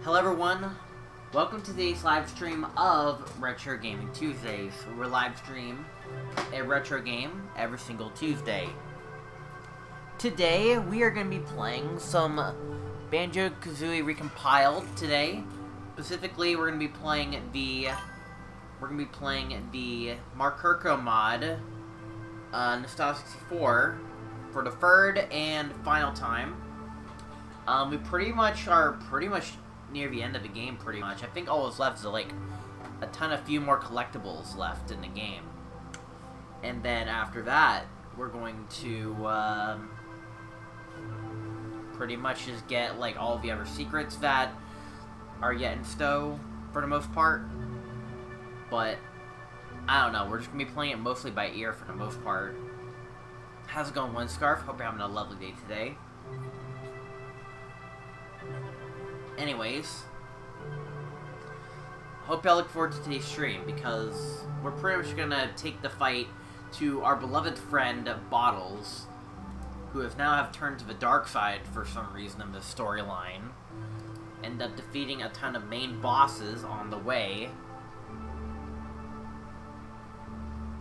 Hello everyone, welcome to today's live stream of Retro Gaming Tuesdays. We're live stream a retro game every single Tuesday. Today we are going to be playing some Banjo Kazooie Recompiled today. Specifically, we're going to be playing the Mardiman641 mod, Nostalgia 64 for the third and final time. We are pretty much near the end of the game, pretty much. I think all that's left is like a few more collectibles left in the game. And then after that, we're going to pretty much just get like all the other secrets that are yet in stow for the most part. But I don't know, we're just gonna be playing it mostly by ear for the most part. How's it going, One Scarf? Hope you're having a lovely day today. Anyways, hope y'all look forward to today's stream, because we're pretty much gonna take the fight to our beloved friend Bottles, who have turned to the dark side for some reason in the storyline. End up defeating a ton of main bosses on the way.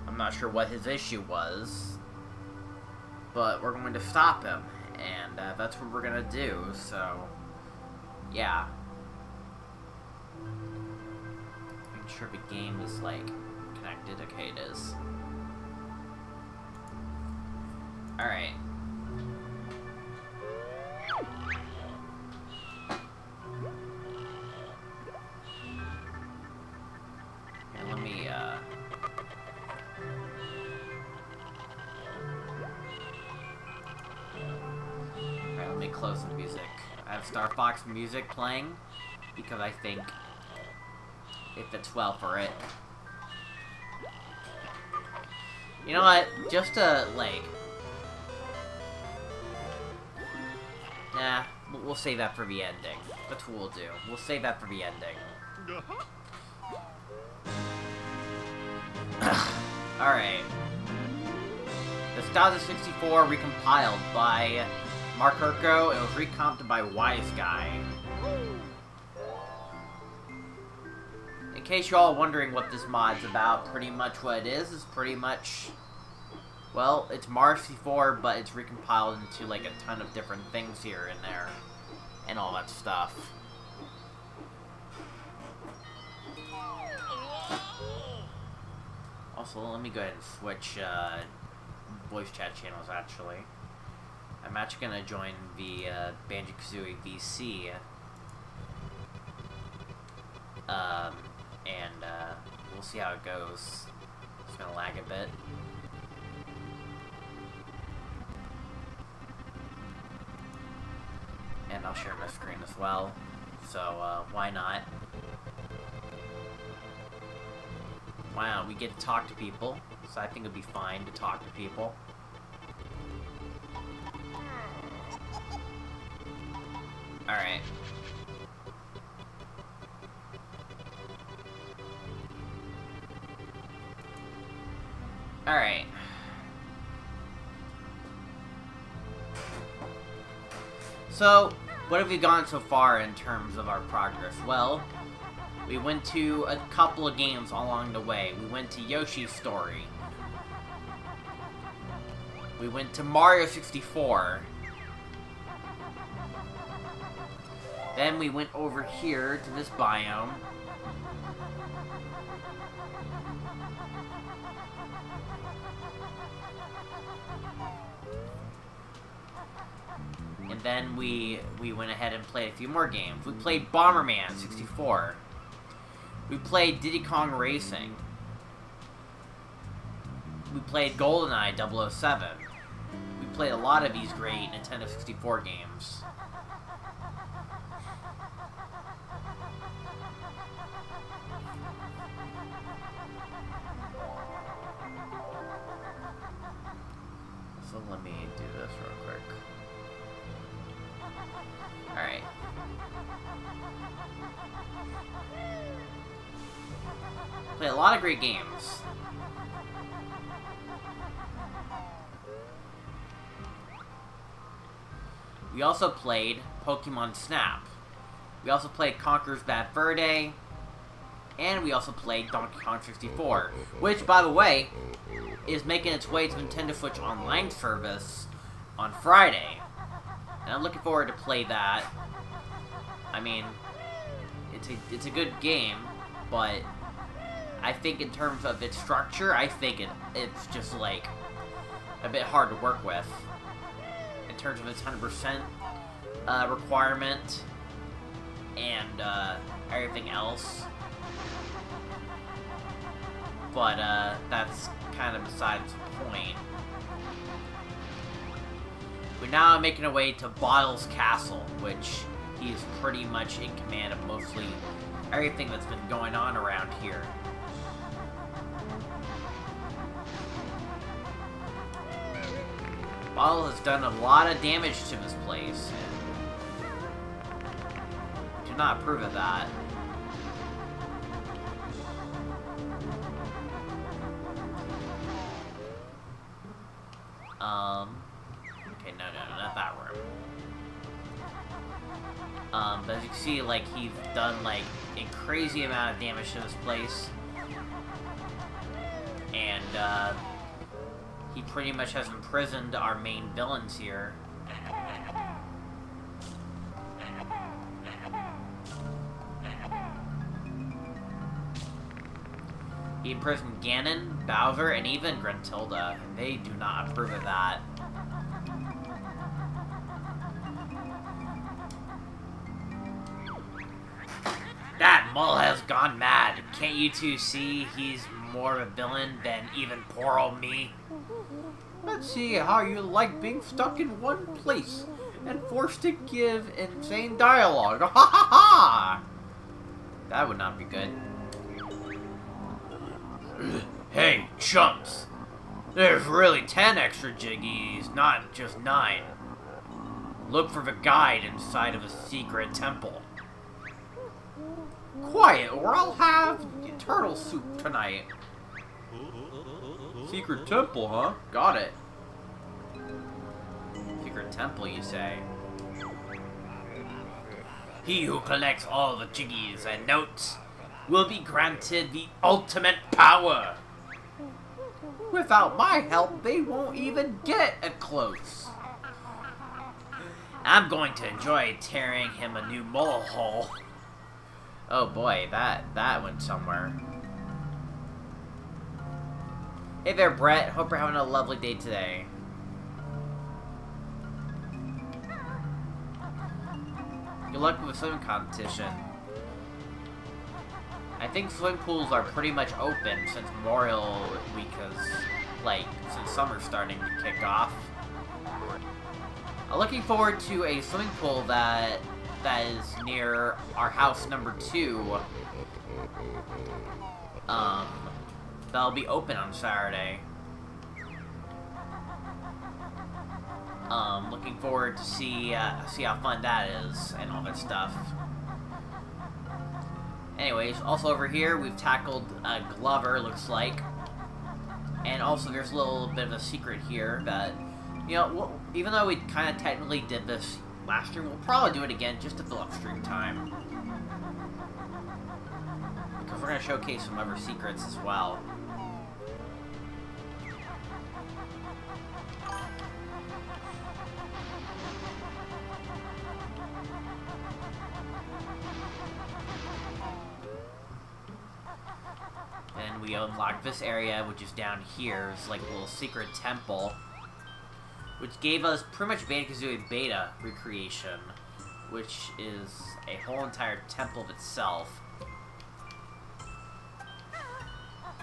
I'm not sure what his issue was, but we're going to stop him, and that's what we're gonna do, so yeah. Make sure the game is, like, connected. Okay, it is. Alright. Okay, let me, Alright, let me close the music. I have Star Fox music playing, because I think it fits well for it. You know what? Just to, like... Nah, we'll save that for the ending. That's what we'll do. We'll save that for the ending. Alright. Nostalgia 64 Recompiled by Mardiman641. It was recomped by Wise Guy. In case you're all wondering what this mod's about, pretty much what it is pretty much... Well, it's Mardiman641, but it's recompiled into, like, a ton of different things here and there. And all that stuff. Also, let me go ahead and switch, voice chat channels, actually. I'm actually gonna join the, Banjo Kazooie VC. We'll see how it goes. It's gonna lag a bit. And I'll share my screen as well. So, why not? Why not? We get to talk to people. So I think it'd be fine to talk to people. Alright. Alright. So, what have we gone so far in terms of our progress? Well, we went to a couple of games along the way. We went to Yoshi's Story. We went to Mario 64. Then we went over here to this biome. And then we went ahead and played a few more games. We played Bomberman 64. We played Diddy Kong Racing. We played GoldenEye 007. We played a lot of these great Nintendo 64 games. So let me do this real quick. Alright. Played a lot of great games. We also played Pokemon Snap. We also played Conker's Bad Fur Day. And we also played Donkey Kong 64. Which, by the way, is making its way to Nintendo Switch Online service on Friday. And I'm looking forward to play that. I mean, it's a good game, but I think in terms of its structure, I think it's just like a bit hard to work with in terms of its 100% requirement and everything else. But that's kind of besides the point. We're now making our way to Bottle's Castle, which he's pretty much in command of mostly everything that's been going on around here. Bottle has done a lot of damage to this place, and do not approve of that. Okay, no, not that room. But as you can see, like, he's done, like, a crazy amount of damage to this place. And, he pretty much has imprisoned our main villains here. He imprisoned Ganon, Bowser, and even Gruntilda, and they do not approve of that. That mole has gone mad. Can't you two see he's more of a villain than even poor old me? Let's see how you like being stuck in one place and forced to give insane dialogue. Ha ha ha! That would not be good. Hey, chumps! There's really 10 extra jiggies, not just 9. Look for the guide inside of a secret temple. Quiet, or I'll have turtle soup tonight. Secret temple, huh? Got it. Secret temple, you say? He who collects all the jiggies and notes will be granted the ultimate power. Without my help, they won't even get close. I'm going to enjoy tearing him a new mole hole. Oh boy, that went somewhere. Hey there, Brett. Hope you're having a lovely day today. Good luck with the swimming competition. I think swimming pools are pretty much open since Memorial Week is, like, since summer's starting to kick off. I'm looking forward to a swimming pool that is near our house number 2. That'll be open on Saturday. Looking forward to see how fun that is and all that stuff. Anyways, also over here we've tackled Glover, looks like, and also there's a little bit of a secret here that, you know, even though we kind of technically did this last stream, we'll probably do it again just to fill up stream time, because we're going to showcase some other secrets as well. And we unlocked this area, which is down here. It's like a little secret temple, which gave us pretty much Banjo Kazooie Beta recreation, which is a whole entire temple of itself,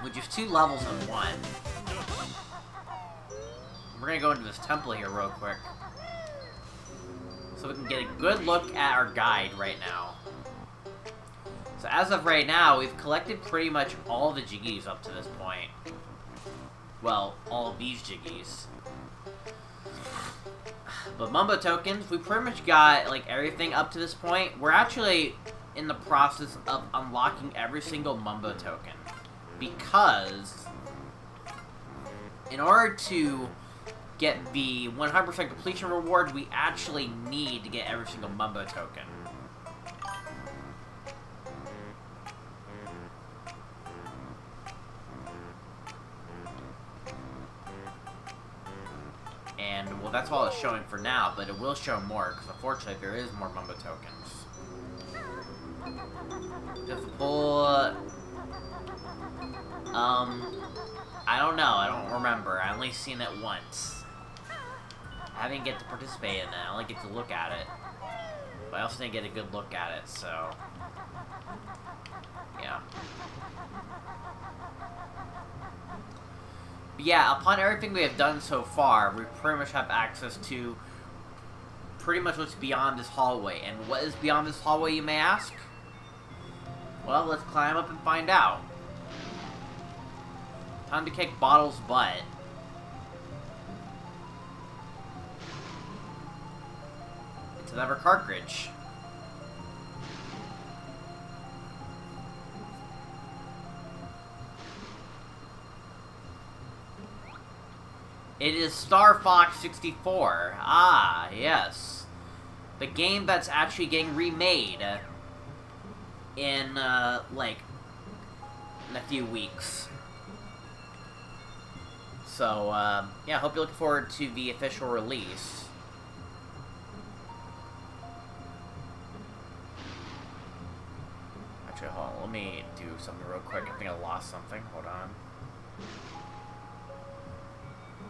which is 2 levels in 1. We're gonna go into this temple here real quick, so we can get a good look at our guide right now. So as of right now, we've collected pretty much all the jiggies up to this point. Well, all of these jiggies. But Mumbo tokens, we pretty much got, like, everything up to this point. We're actually in the process of unlocking every single Mumbo token, because in order to get the 100% completion reward, we actually need to get every single Mumbo token. And, well, that's all it's showing for now, but it will show more, because unfortunately there is more Mumbo tokens. Just pull... I don't know, I don't remember. I only seen it once. I didn't get to participate in it, I only get to look at it. But I also didn't get a good look at it, so... yeah. But yeah, upon everything we have done so far, we pretty much have access to pretty much what's beyond this hallway. And what is beyond this hallway, you may ask? Well, let's climb up and find out. Time to kick Bottle's butt. It's another cartridge. It is Star Fox 64. Ah, yes. The game that's actually getting remade in, like, in a few weeks. So, yeah, hope you're looking forward to the official release. Actually, hold on, let me do something real quick. I think I lost something. Hold on.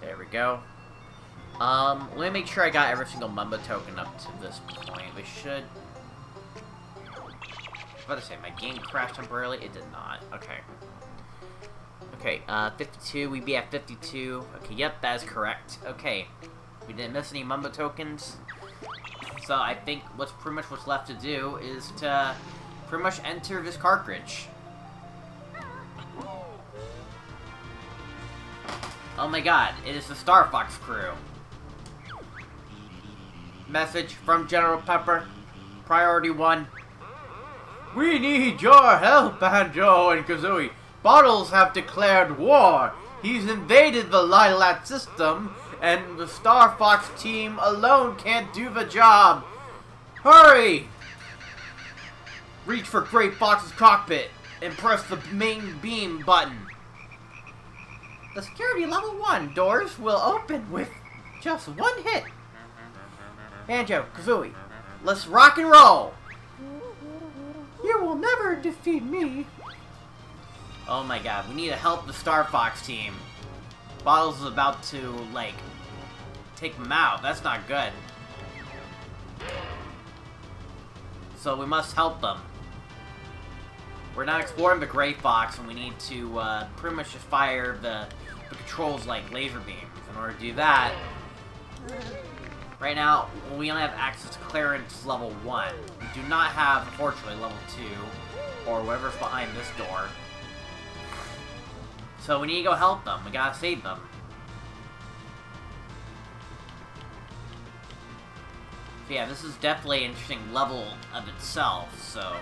There we go. Let me make sure I got every single Mumbo token up to this point. We should... I was about to say, my game crashed temporarily. It did not. Okay. Okay, 52. We'd be at 52. Okay, yep, that is correct. Okay. We didn't miss any Mumbo tokens. So I think what's left to do is to pretty much enter this cartridge. Oh my god, it is the Star Fox crew. Message from General Pepper. Priority 1. We need your help, Banjo and Kazooie. Bottles have declared war. He's invaded the Lilat system, and the Star Fox team alone can't do the job. Hurry! Reach for Gray Fox's cockpit and press the main beam button. The security level 1 doors will open with just one hit. Banjo, Kazooie, let's rock and roll! You will never defeat me. Oh my god, we need to help the Star Fox team. Bottles is about to, like, take them out. That's not good. So we must help them. We're not exploring the Gray Fox, and we need to pretty much just fire the controls like laser beams. In order to do that, right now, we only have access to clearance level 1. We do not have, unfortunately, level 2, or whatever's behind this door. So we need to go help them. We gotta save them. So yeah, this is definitely an interesting level of itself, so...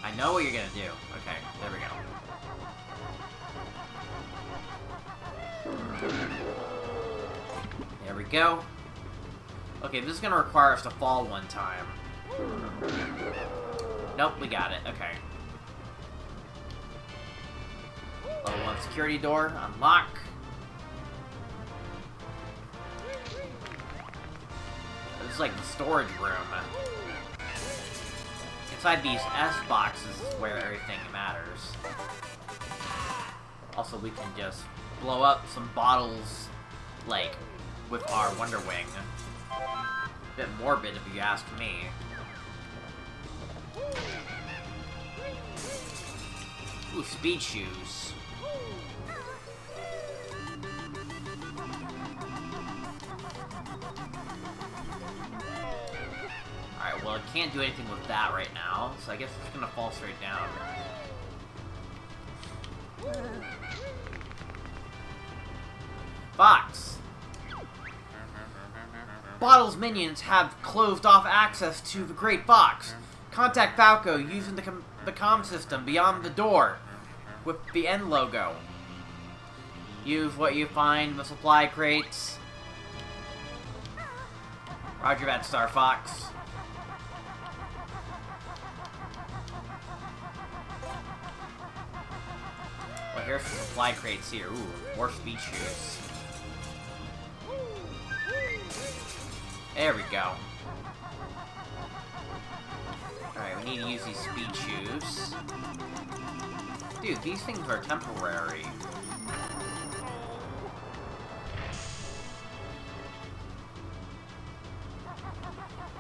I know what you're gonna do. Okay, there we go. There we go. Okay, this is gonna require us to fall one time. Nope, we got it. Okay. Level 1 security door, unlock. This is like the storage room. Inside these S boxes is where everything matters. Also, we can just blow up some bottles, like, with our Wonder Wing. A bit morbid, if you ask me. Ooh, speed shoes. Alright, well, I can't do anything with that right now, so I guess it's gonna fall straight down. Fox! Bottle's minions have closed off access to the Great Fox. Contact Falco using the comm system beyond the door with the N logo. Use what you find in the supply crates. Roger that, Star Fox. here's some supply crates here. Ooh, more speed shoes. There we go. Alright, we need to use these speed shoes. Dude, these things are temporary.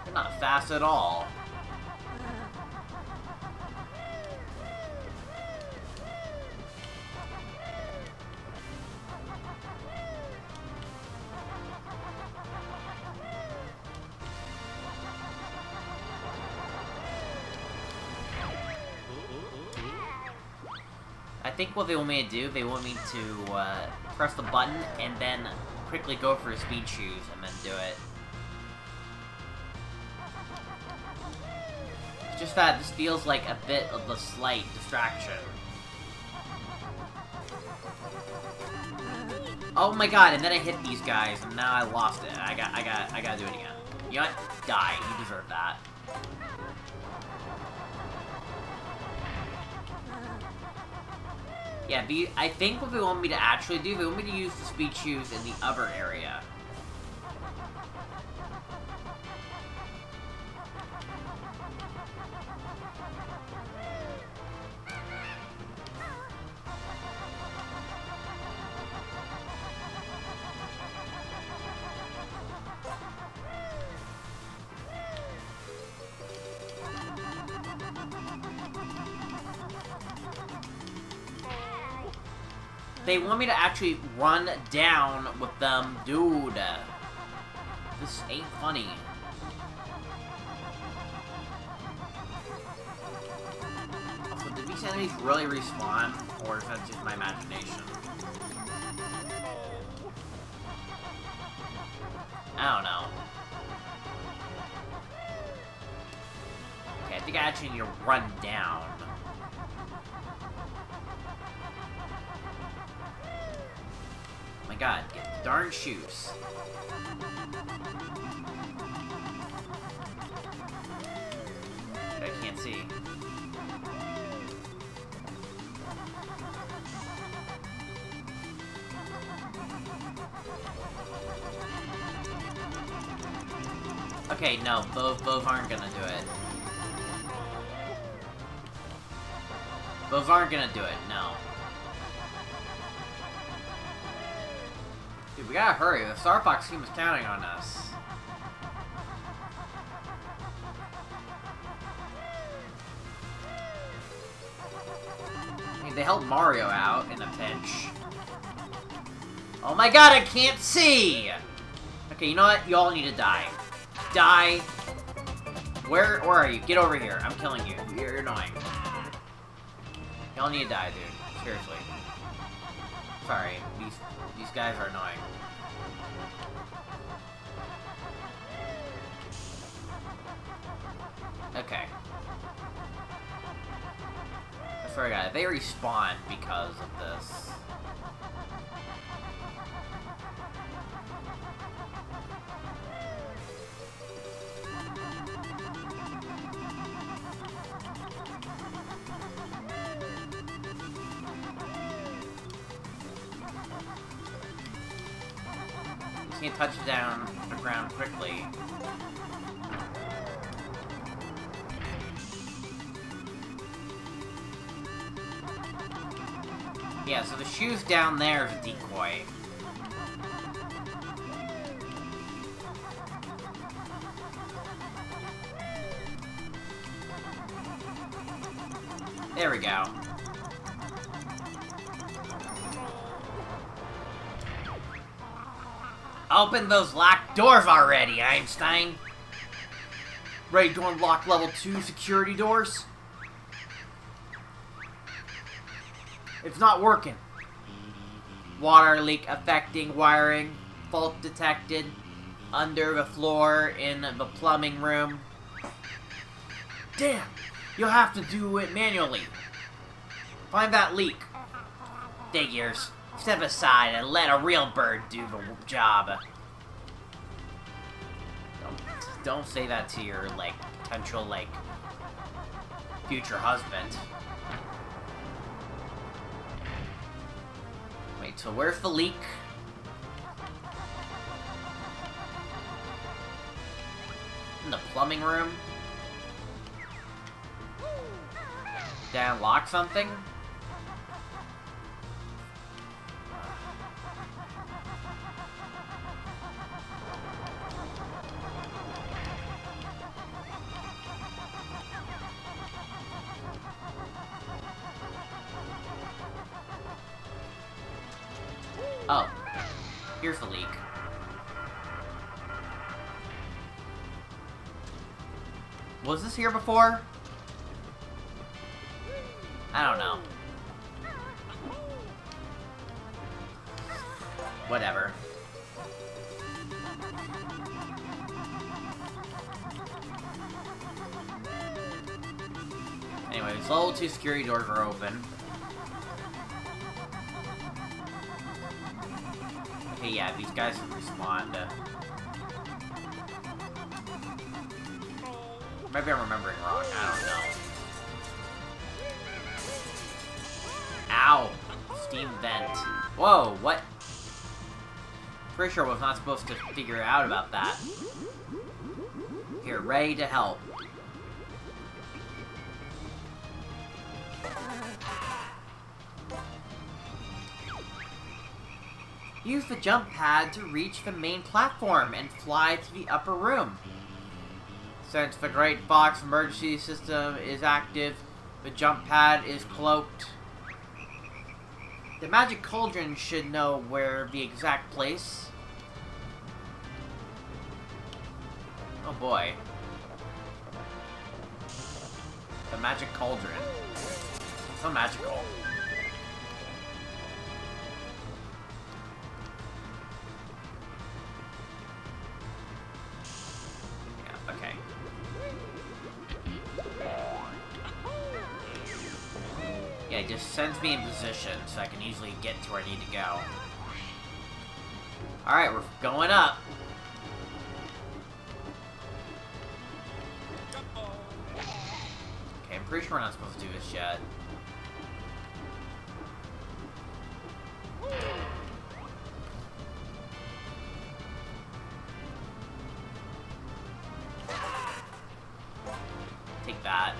They're not fast at all. I think what they want me to do, they want me to press the button and then quickly go for speed shoes and then do it. It's just that this feels like a bit of a slight distraction. Oh my god, and then I hit these guys and now I lost it. I gotta do it again. You know what? Die. You deserve that. Yeah, I think what they want me to actually do, they want me to use the speed shoes in the other area. They want me to actually run down with them. Dude. This ain't funny. Also, did these enemies really respawn? Or is that just my imagination? I don't know. Okay, I think I actually need to run down. My god, get the darn shoes. I can't see. Okay, no, both aren't gonna do it. Both aren't gonna do it, no. Dude, we gotta hurry. The Star Fox team is counting on us. I mean, they helped Mario out in a pinch. Oh my god, I can't see! Okay, you know what? You all need to die. Die. Where are you? Get over here. I'm killing you. You're annoying. Y'all need to die, dude. Seriously. Sorry. These guys are annoying. Okay. I swear to God, they respawn because of this. Can't touch down the ground quickly. Yeah, so the shoes down there is a decoy. There we go. Open those locked doors already, Einstein! Ready to unlock level 2 security doors? It's not working. Water leak affecting wiring. Fault detected. Under the floor in the plumbing room. Damn! You'll have to do it manually. Find that leak. Figures. Step aside and let a real bird do the job. Don't say that to your, like, potential, like, future husband. Alright, so where's the leak? In the plumbing room? Did I unlock something? Oh, here's the leak. Was this here before? I don't know. Whatever. Anyways, level 2 security doors are open. Okay, yeah, these guys can respond. Maybe I'm remembering wrong, I don't know. Ow! Steam vent. Whoa, what? Pretty sure I was not supposed to figure out about that. Here, ready to help. Use the jump pad to reach the main platform and fly to the upper room. Since the Great Box emergency system is active, the jump pad is cloaked. The magic cauldron should know where the exact place. Oh boy. The magic cauldron. So magical. Yeah, okay. Yeah, it just sends me in position so I can easily get to where I need to go. Alright, we're going up. Okay, I'm pretty sure we're not supposed to do this yet. Take that.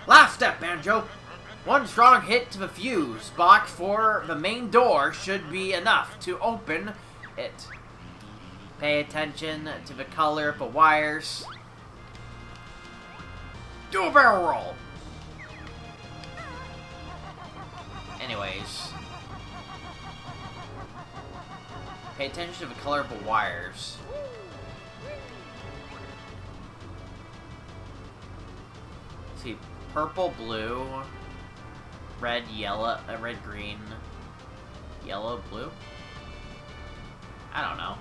Last step, Banjo! One strong hit to the fuse box for the main door should be enough to open it. Pay attention to the color of the wires. Do a barrel roll! Anyways. Pay attention to the color of the wires. Let's see. Purple, blue, red, yellow, red, green, yellow, blue? I don't know.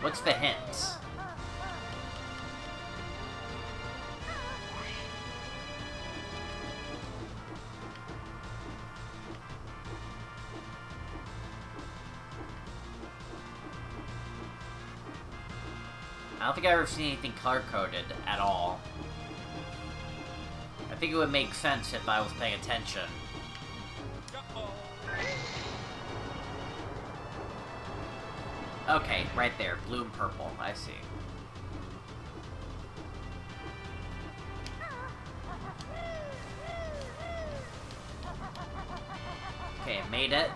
What's the hint? I don't think I've ever seen anything color-coded at all. I think it would make sense if I was paying attention. Okay, right there. Blue and purple. I see. Okay, I made it.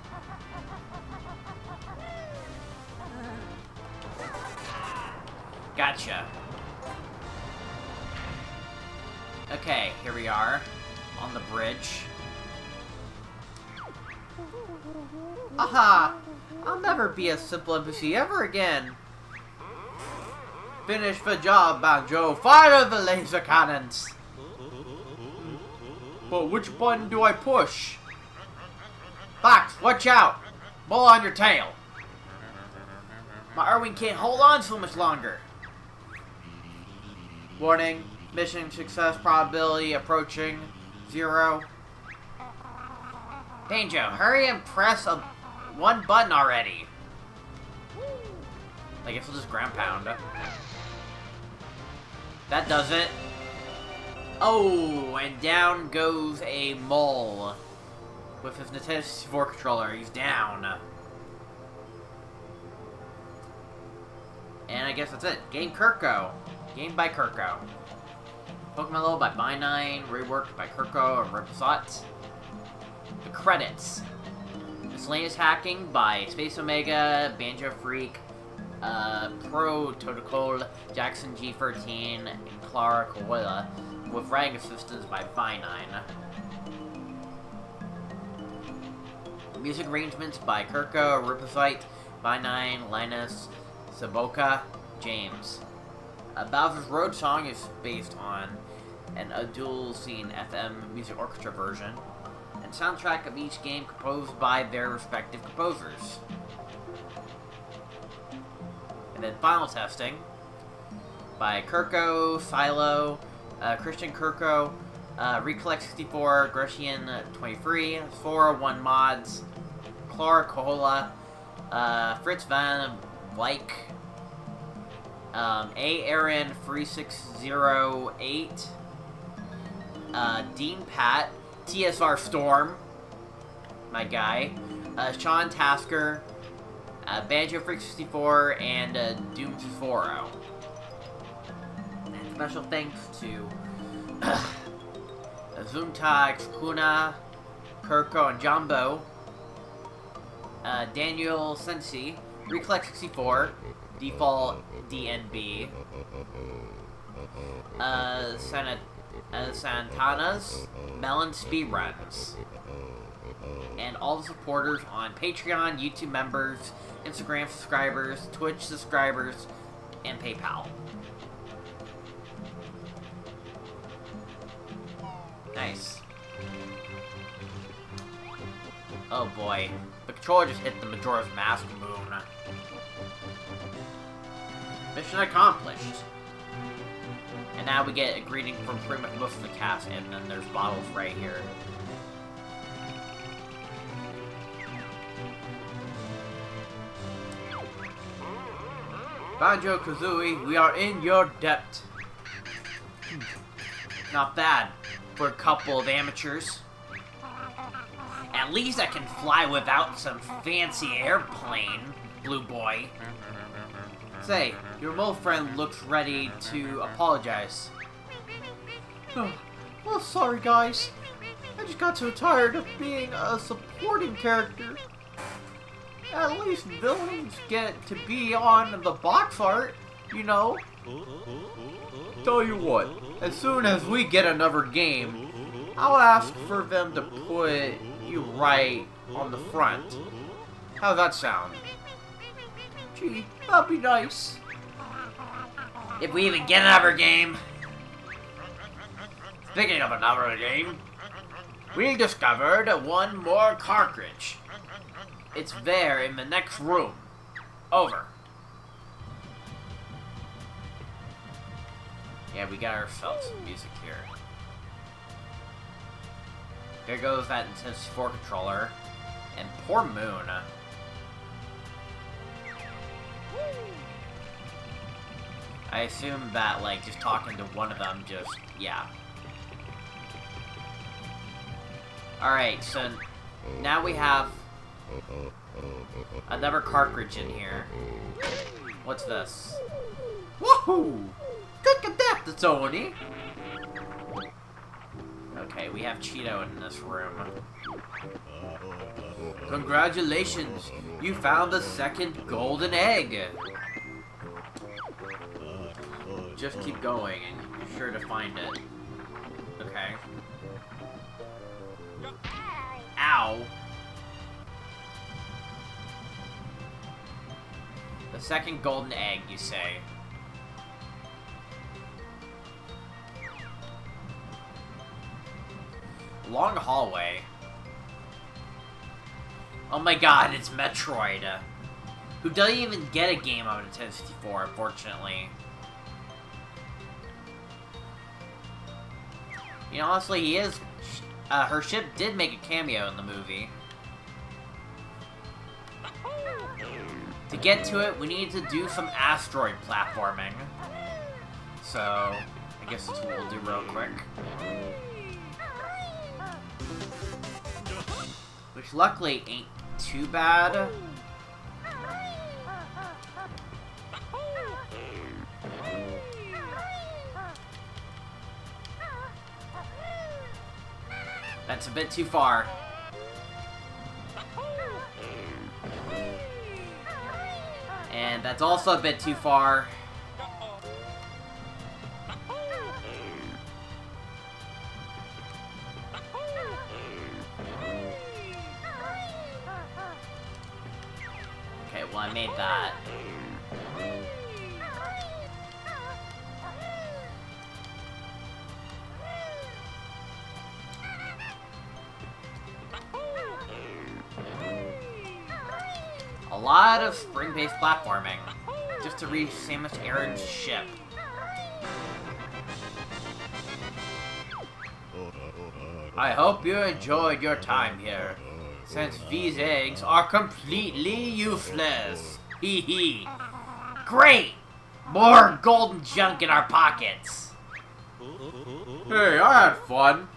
Gotcha. Okay, here we are. On the bridge. Aha! I'll never be a simple NPC ever again. Finish the job, Banjo. Fire the laser cannons! But which button do I push? Fox, watch out! Bull on your tail! My Arwing can't hold on so much longer. Warning, mission success probability approaching 0. Banjo, hurry and press one button already. I guess we'll just ground pound. That does it. Oh, and down goes a mole. With his Nintendo 64 controller, he's down. And I guess that's it. Game Kirko. Game by Kirko. Pokemon Level by By9, reworked by Kirko and Ripsot. The credits. Miscellaneous Hacking by Space Omega, Banjo Freak, Pro Totocol, Jackson G13, and Clara Coella, with writing assistance by By9. Music arrangements by Kirko, Ripsot, By9, Linus, Saboka, James. Bowser's Road song is based on a dual scene FM music orchestra version, and soundtrack of each game composed by their respective composers. And then final testing by Kirko, Silo, Christian Kirko, Recollect64, Grecian 23, 401 Mods, Clara Cola, Fritz Van Wyk, A. Aaron 3608, Dean Pat, TSR Storm, my guy, Sean Tasker, Banjo Freak 64, and Doom Zaforo. And special thanks to Zunta, Kuna, Kirko, and Jumbo, Daniel Sensi, Recollect64, Default DNB, Santana's, Melon Speedruns, and all the supporters on Patreon, YouTube members, Instagram subscribers, Twitch subscribers, and PayPal. Nice. Oh boy. The controller just hit the Majora's Mask moon. Mission accomplished. And now we get a greeting from pretty much most of the cast, and then there's bottles right here. Banjo Kazooie, we are in your debt. Not bad for a couple of amateurs. At least I can fly without some fancy airplane, Blue Boy. Say, your mole friend looks ready to apologize. Oh, sorry guys. I just got so tired of being a supporting character. At least villains get to be on the box art, you know? Tell you what, as soon as we get another game, I'll ask for them to put you right on the front. How's that sound? Gee, that'd be nice. If we even get another game. Speaking of another game, we discovered one more cartridge. It's there in the next room. Over. Yeah, we got ourselves some music here. There goes that Nintendo 64 controller. And poor Moon. I assume that, like, just talking to one of them just, yeah. Alright, so now we have another cartridge in here. What's this? Woohoo! Look at that, Tony! Okay, we have Cheeto in this room. Congratulations! You found the second golden egg! Just keep going and be sure to find it. Okay. Ow! The second golden egg, you say? Long hallway. Oh my god, it's Metroid. Who doesn't even get a game on Nintendo 64, unfortunately. You know, honestly, he is... her ship did make a cameo in the movie. To get to it, we need to do some asteroid platforming. So, I I guess that's what we'll do real quick. Which luckily ain't too bad. That's a bit too far. And that's also a bit too far. Okay, well I made that. A lot of spring-based platforming, just to reach Samus Aran's ship. I hope you enjoyed your time here, since these eggs are completely useless. Hee hee. Great! More golden junk in our pockets. Hey, I had fun.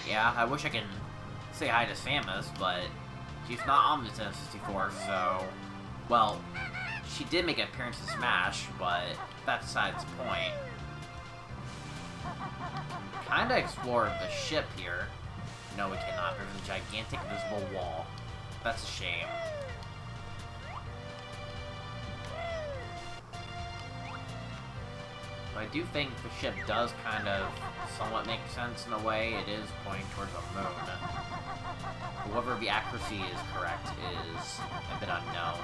Yeah, I wish I could say hi to Samus, but she's not on the Nintendo 64, so... Well, she did make an appearance in Smash, but that's besides the point. Kinda explore the ship here. No, we cannot. There's a gigantic invisible wall. That's a shame. But I do think the ship does kind of somewhat make sense in a way. It is pointing towards a moon. However, the accuracy is correct is a bit unknown.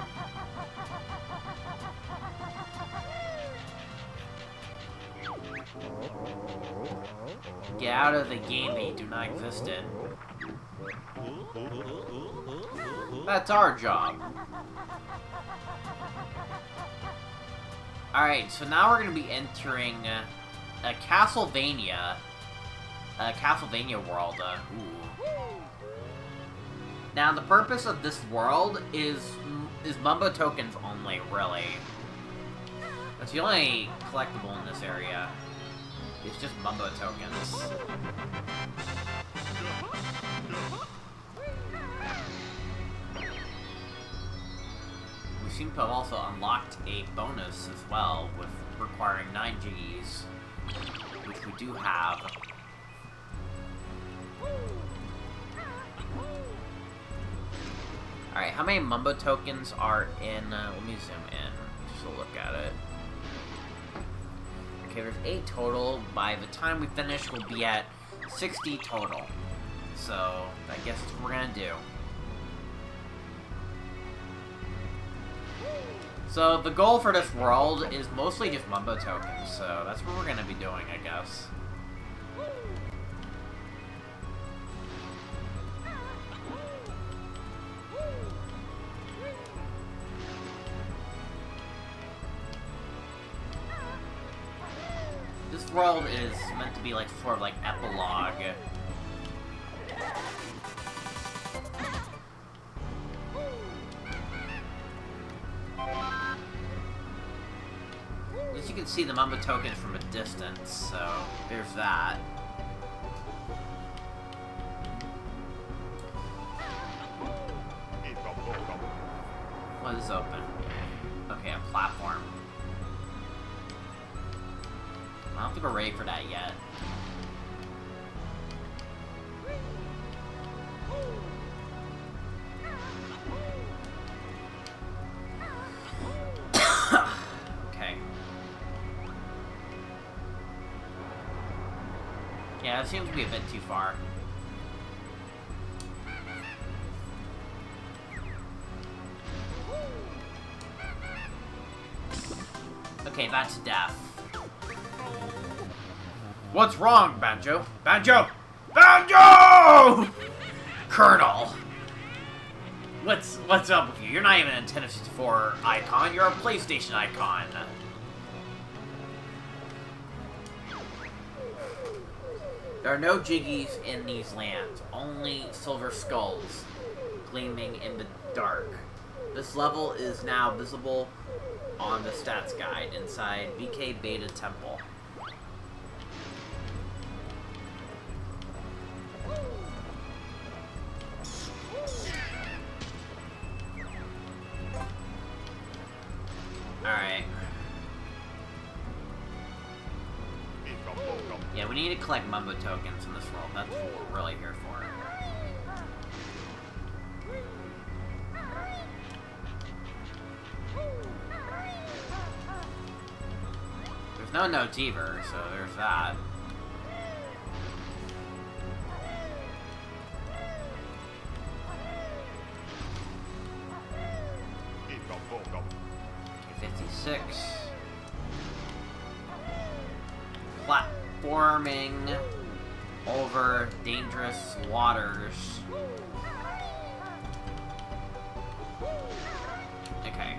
Get out of the game that you do not exist in. That's our job. Alright, so now we're going to be entering a Castlevania world. Now, the purpose of this world is Mumbo tokens only, really. That's the only collectible in this area. It's just Mumbo tokens. We seem to have also unlocked a bonus as well, with requiring 9 G's, which we do have. Alright, how many Mumbo tokens are in, let me zoom in, just to look at it. Okay, there's 8 total. By the time we finish, we'll be at 60 total. So, I guess that's what we're gonna do. So, the goal for this world is mostly just Mumbo tokens, so that's what we're gonna be doing, I guess. This world is meant to be like sort of like epilogue. At least you can see the Mumbo tokens from a distance, so there's that. What is open? Okay, a platform. I don't think we're ready for that yet. Okay. Yeah, it seems to be a bit too far. Okay, that's death. What's wrong, Banjo? Banjo! Banjo! Colonel! What's up with you? You're not even a Nintendo 64 icon, you're a PlayStation icon. There are no Jiggies in these lands, only silver skulls gleaming in the dark. This level is now visible on the stats guide inside BK Beta Temple. Alright. Yeah, we need to collect Mumbo tokens in this world. That's what we're really here for. There's no notes either, so there's that. Okay, 56. Platforming over dangerous waters. Okay.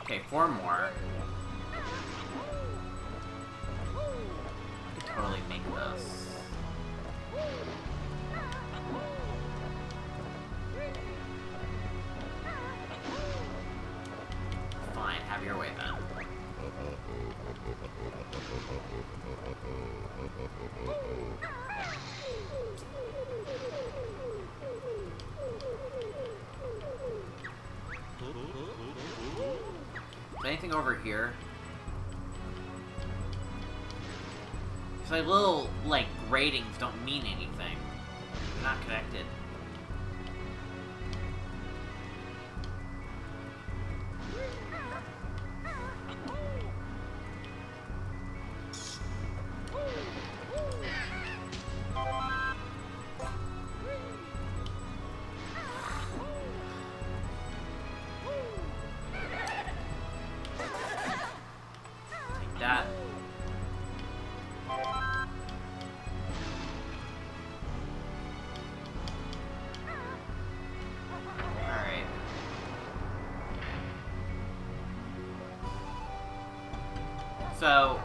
Okay, 4 more. I could totally make this. Fine, have your way then. Is anything over here? It's like little, like, ratings don't mean anything. They're not connected. That. Alright. So...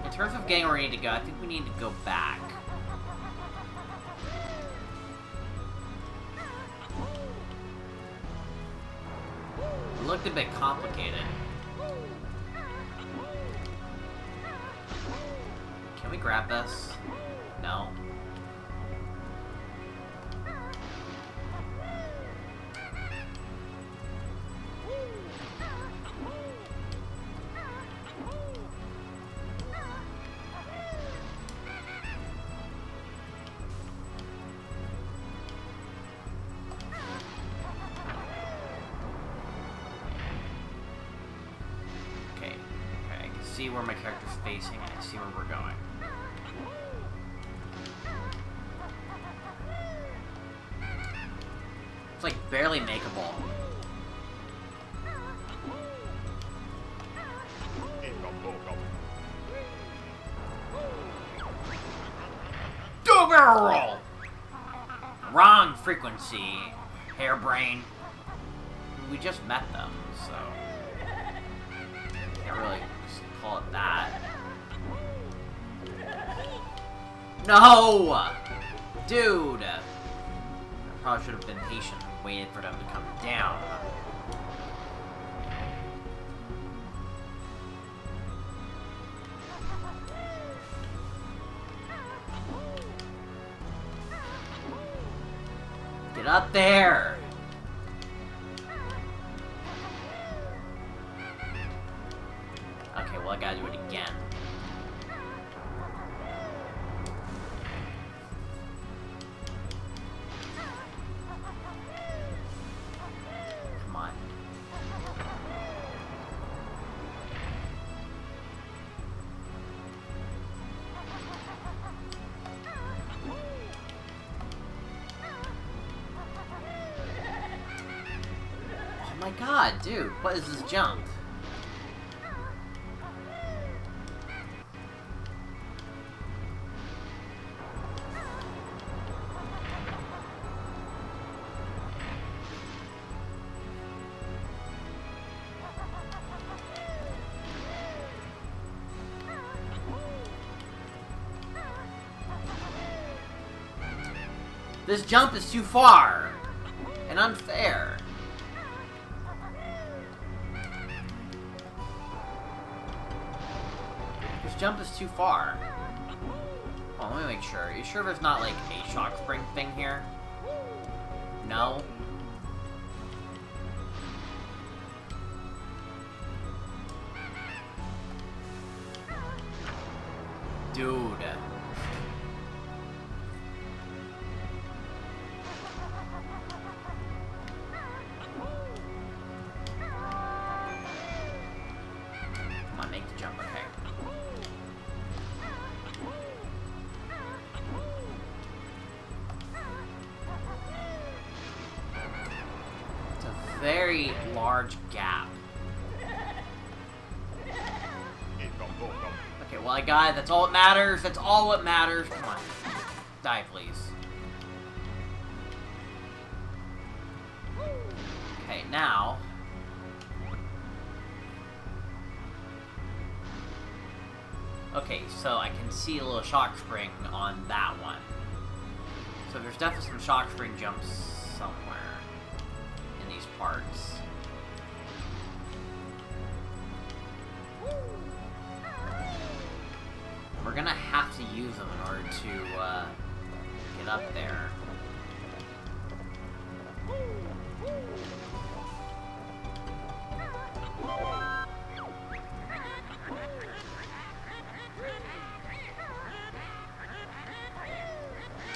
in terms of getting where we need to go, I think we need to go back. It looked a bit complicated. Can we grab this? No. See where my character's facing and I see where we're going. It's like barely makeable. Do a barrel roll! Wrong frequency, hairbrain. We just met them, so can't really call it that. No! Dude! I probably should have been patient and waited for them to come down. Get up there! Okay, well I gotta do it again. Come on. Oh my god, dude, what is this jump? This jump is too far and unfair. This jump is too far. Oh, let me make sure. Are you sure there's not like a shock spring thing here? No? Dude. Come on, make the jump, okay. It's a very large gap. Okay, well I got it. That's all that matters. That's all what matters. Come on. Die, please. Okay, now... Okay, so I can see a little shock spring on that one. So there's definitely some shock spring jumps somewhere in these parts. We're gonna have to use them in order to get up there.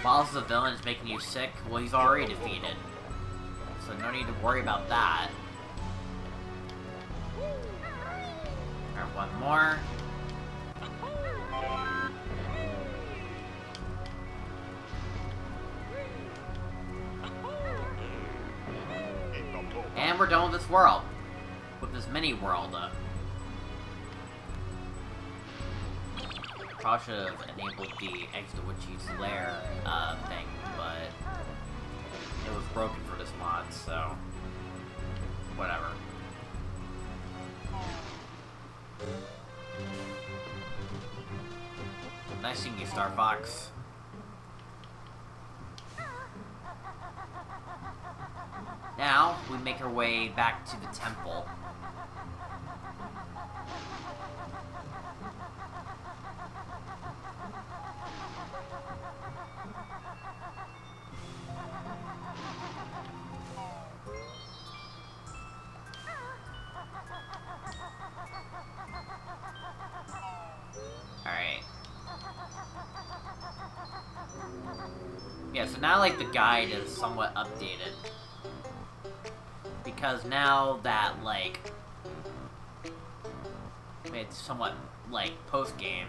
While the villain is making you sick, well, he's already defeated. So no need to worry about that. Alright, one more. And we're done with this world. With this mini world. Probably should have enabled the Exit the Witch's Lair thing, but it was broken for this mod, so whatever. Nice seeing you, Star Fox. Now, we make our way back to the temple. Alright. Yeah, so now, like, the guide is somewhat updated. Because now that, like, it's somewhat, like, post-game,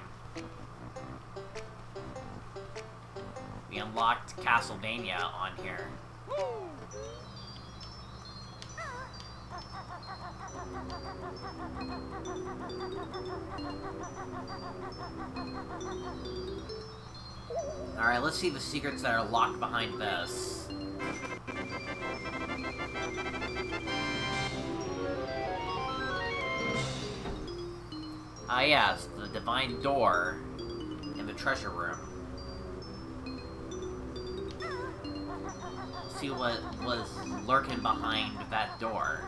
we unlocked Castlevania on here. Alright, let's see the secrets that are locked behind this. Ah yes, the divine door in the treasure room. See what was lurking behind that door.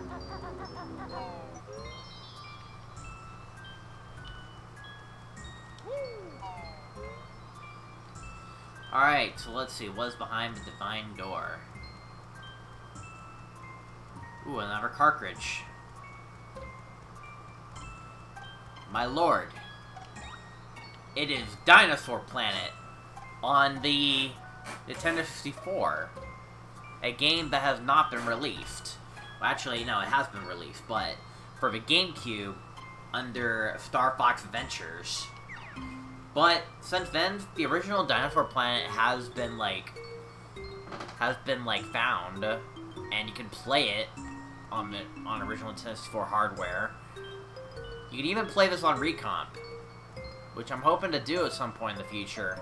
Alright, so let's see, what's behind the divine door? Ooh, another cartridge. My lord, it is Dinosaur Planet on the Nintendo 64, a game that has not been released. Well, actually, no, it has been released, but for the GameCube under Star Fox Adventures. But since then, the original Dinosaur Planet has been found, and you can play it on original Nintendo 64 hardware. You can even play this on Recomp, which I'm hoping to do at some point in the future.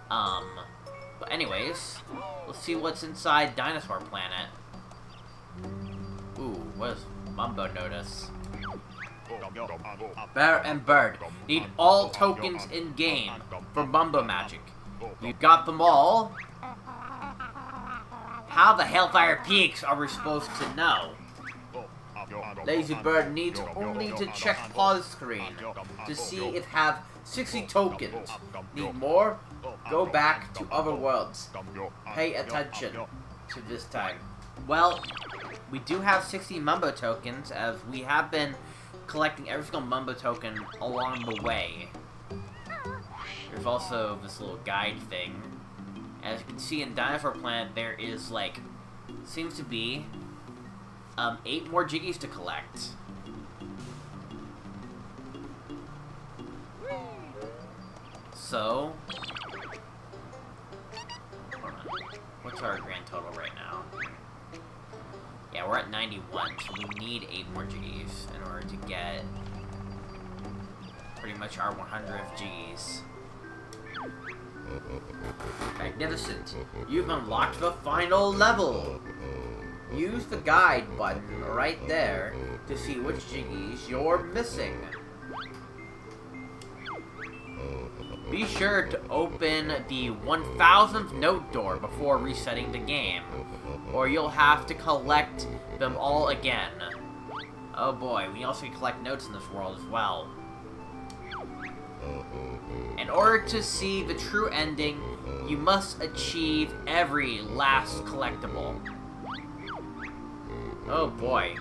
But anyways, let's see what's inside Dinosaur Planet. Ooh, what is Mumbo Notice? Bear and Bird need all tokens in game for Mumbo Magic. You got them all? How the Hellfire Peaks are we supposed to know? Lazy Bird needs only to check pause screen to see if have 60 tokens. Need more? Go back to other worlds. Pay attention to this time. Well, we do have 60 Mumbo tokens, as we have been collecting every single Mumbo token along the way. There's also this little guide thing. As you can see in Dinosaur Planet, there is, like, seems to be 8 more Jiggies to collect. So, hold on. What's our grand total right now? Yeah, we're at 91, so we need 8 more Jiggies in order to get pretty much our 100th Jiggies. Magnificent! You've unlocked the final level! Use the guide button right there to see which Jiggies you're missing. Be sure to open the 1000th note door before resetting the game, or you'll have to collect them all again. Oh boy, we also collect notes in this world as well. In order to see the true ending, you must achieve every last collectible. Oh boy.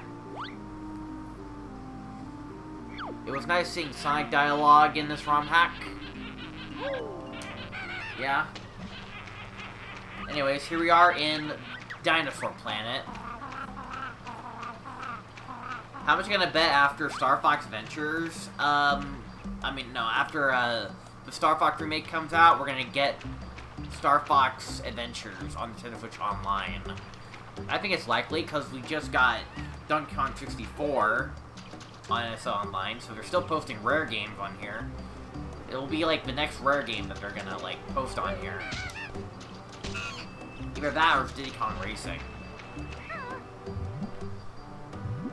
It was nice seeing Sonic dialogue in this ROM hack. Yeah. Anyways, here we are in Dinosaur Planet. How much are you gonna bet after Star Fox Adventures? After the Star Fox remake comes out, we're gonna get Star Fox Adventures on Nintendo Switch Online. I think it's likely, because we just got Donkey Kong 64 on NSO Online, so they're still posting rare games on here. It'll be like the next rare game that they're gonna, like, post on here. Either that or it's Diddy Kong Racing.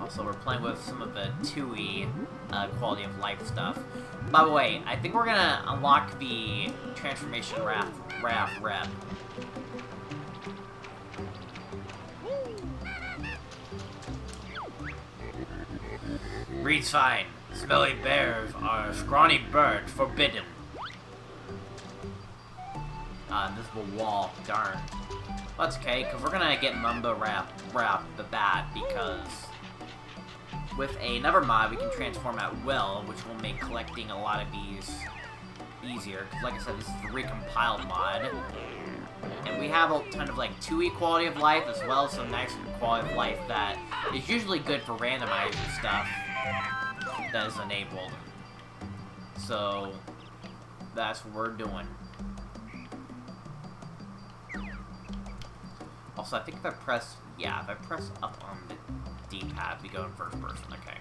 Also, we're playing with some of the 2E quality of life stuff. By the way, I think we're gonna unlock the Transformation Raft Rep. Read sign. Smelly bears are scrawny birds forbidden. Invisible wall. Darn. That's okay, because we're gonna get Mumbo Rap the Bat, because with another mod we can transform at will, which will make collecting a lot of these easier. Because like I said, this is the Recompiled mod. And we have a ton of, like, 2E quality of life, as well as some nice quality of life that is usually good for randomizing stuff that is enabled. So, that's what we're doing. Also, I think if I press up on the D-pad, we go in first person, okay.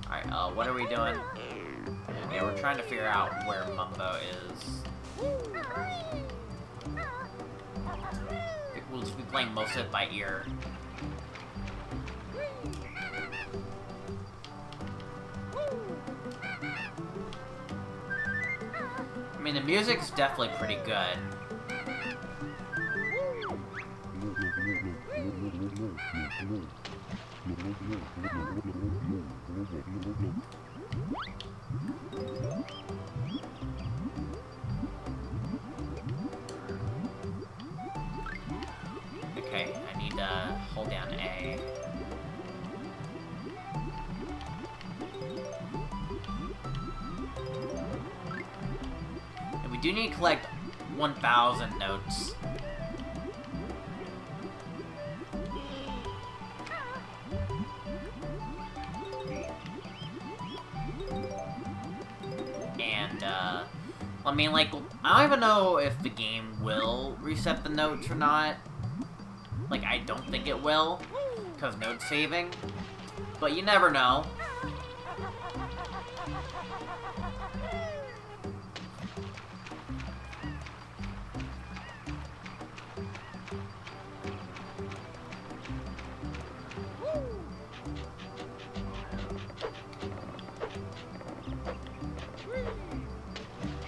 Alright, what are we doing? Yeah, we're trying to figure out where Mumbo is. We'll just be playing most of it by ear. I mean, the music's definitely pretty good. Okay, I need to hold down A. And we do need to collect 1,000 notes. And, I mean, like, I don't even know if the game will reset the notes or not. Like, I don't think it will, because note saving. But you never know.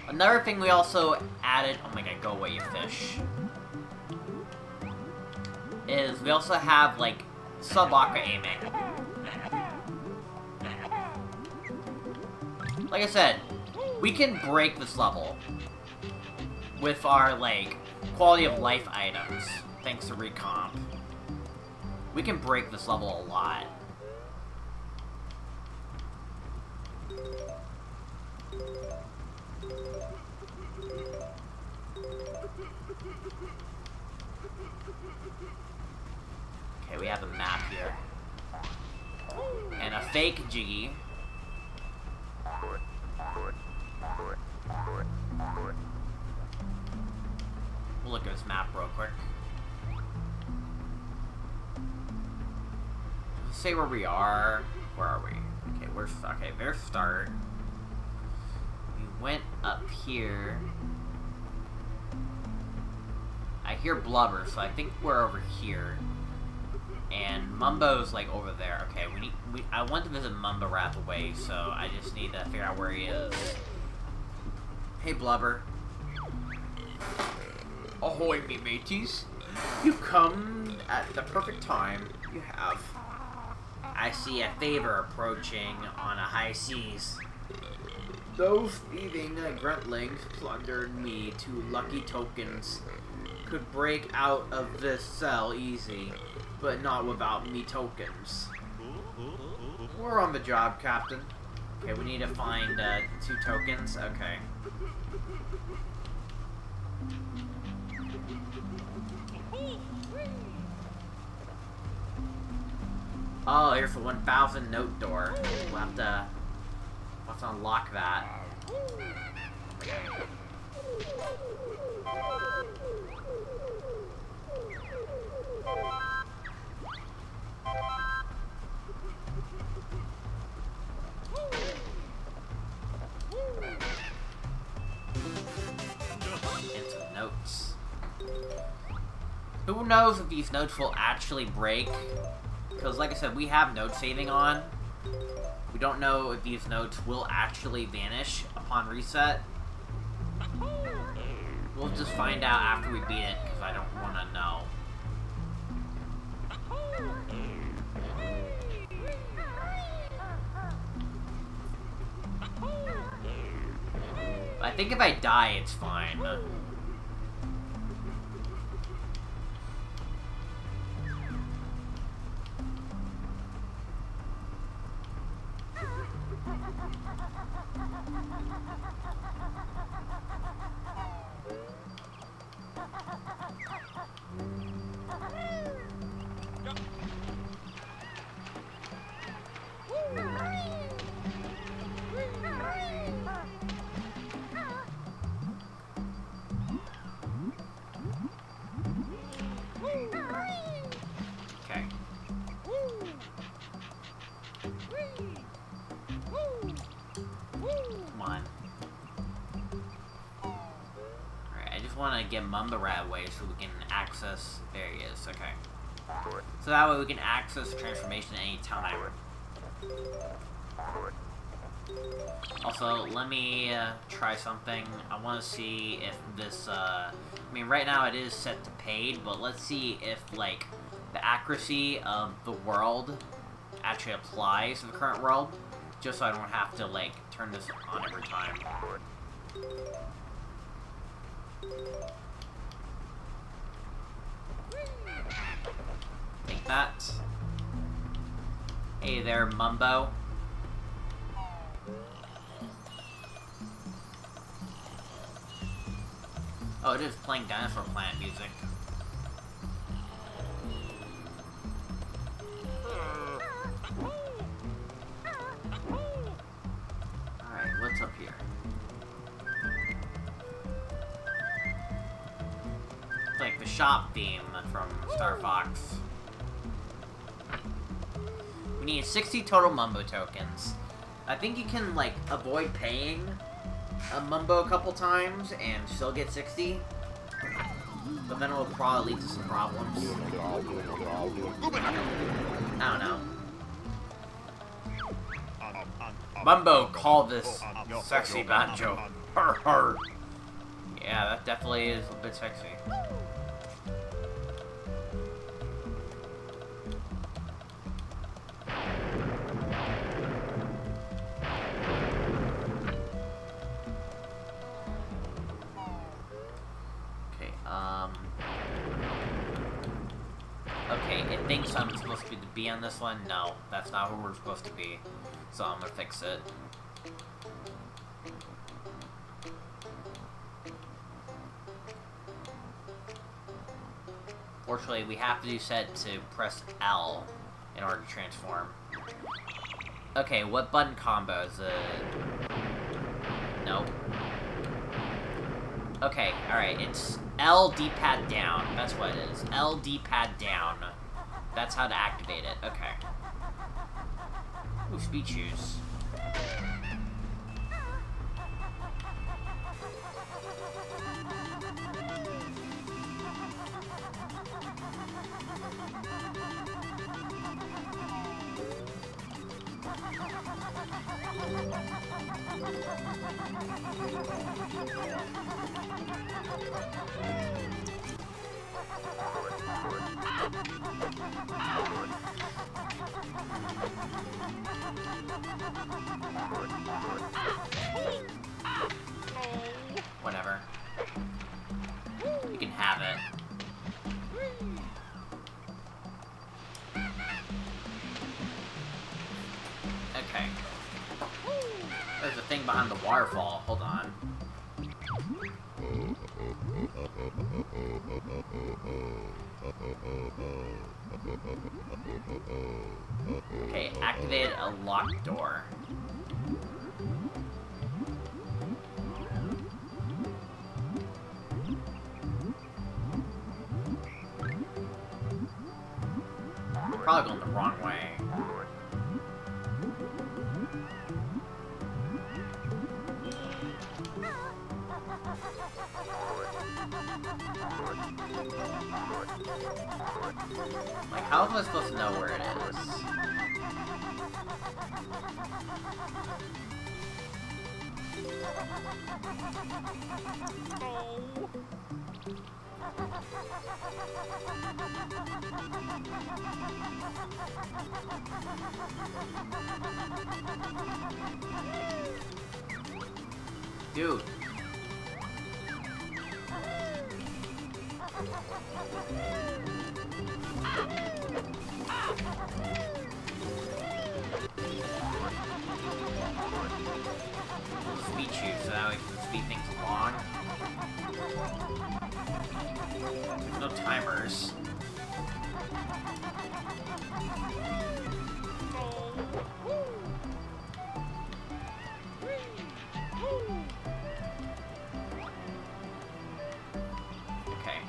Another thing we also added... Oh my god, go away, you fish. Is we also have, like, sub-aqua aiming. Like I said, we can break this level with our, like, quality of life items, thanks to Recomp. We can break this level a lot. Okay, we have a map here. And a fake Jiggy. We'll look at this map real quick. Let's say where we are. Where are we? Okay, okay, there's start. We went up here. I hear blubber, so I think we're over here. And Mumbo's like over there. Okay, I want to visit Mumbo Rathaway, so I just need to figure out where he is. Hey, Blubber. Ahoy, me mateys. You've come at the perfect time. You have. I see a favor approaching on a high seas. Those thieving gruntlings plundered me 2 lucky tokens. Could break out of this cell easy, but not without me tokens. We're on the job, Captain. Okay, we need to find 2 tokens. Okay. Oh, here's the 1,000 note door. We'll have to unlock that. Into notes. Who knows if these notes will actually break? Because, like I said, we have note saving on. We don't know if these notes will actually vanish upon reset. We'll just find out after we beat it, because I don't want to know. I think if I die, it's fine. Want to get Mumbo Rat away so we can access. There he is. Okay. So that way we can access the transformation at any time. Also, let me try something. I want to see if this. I mean, right now it is set to paid, but let's see if like the accuracy of the world actually applies to the current world, just so I don't have to like turn this on every time. Take that. Hey there, Mumbo. Oh, it is playing Dinosaur Planet music. Alright, what's up here? Like the shop theme from Star Fox. We need 60 total Mumbo tokens. I think you can, like, avoid paying a Mumbo a couple times and still get 60. But then it will probably lead to some problems. I don't know. Mumbo, call this sexy banjo. Her. Yeah, that definitely is a bit sexy. Okay, it thinks I'm supposed to be on this one. No, that's not who we're supposed to be. So I'm gonna fix it. Fortunately, we have to do set to press L in order to transform. Okay, what button combo is it? Nope. Okay, alright, it's L D-pad down. That's what it is. L D-pad down. That's how to activate it. Okay. Ooh, speed shoes. Whatever. You can have it. Okay. There's a thing behind the waterfall. Hold on. Okay, activated a locked door. Probably going the wrong way. Like, how am I supposed to know where it is? Dude. Speed shoot so that we can speed things along. There's no timers. Okay.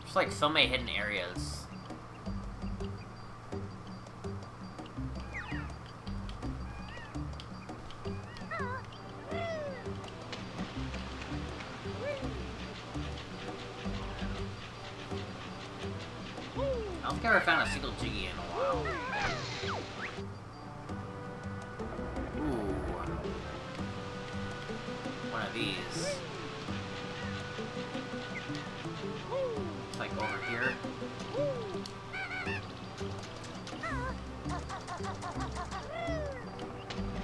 There's like so many hidden areas. I don't think I've ever found a single Jiggy in a while. Ooh. One of these. Like over here.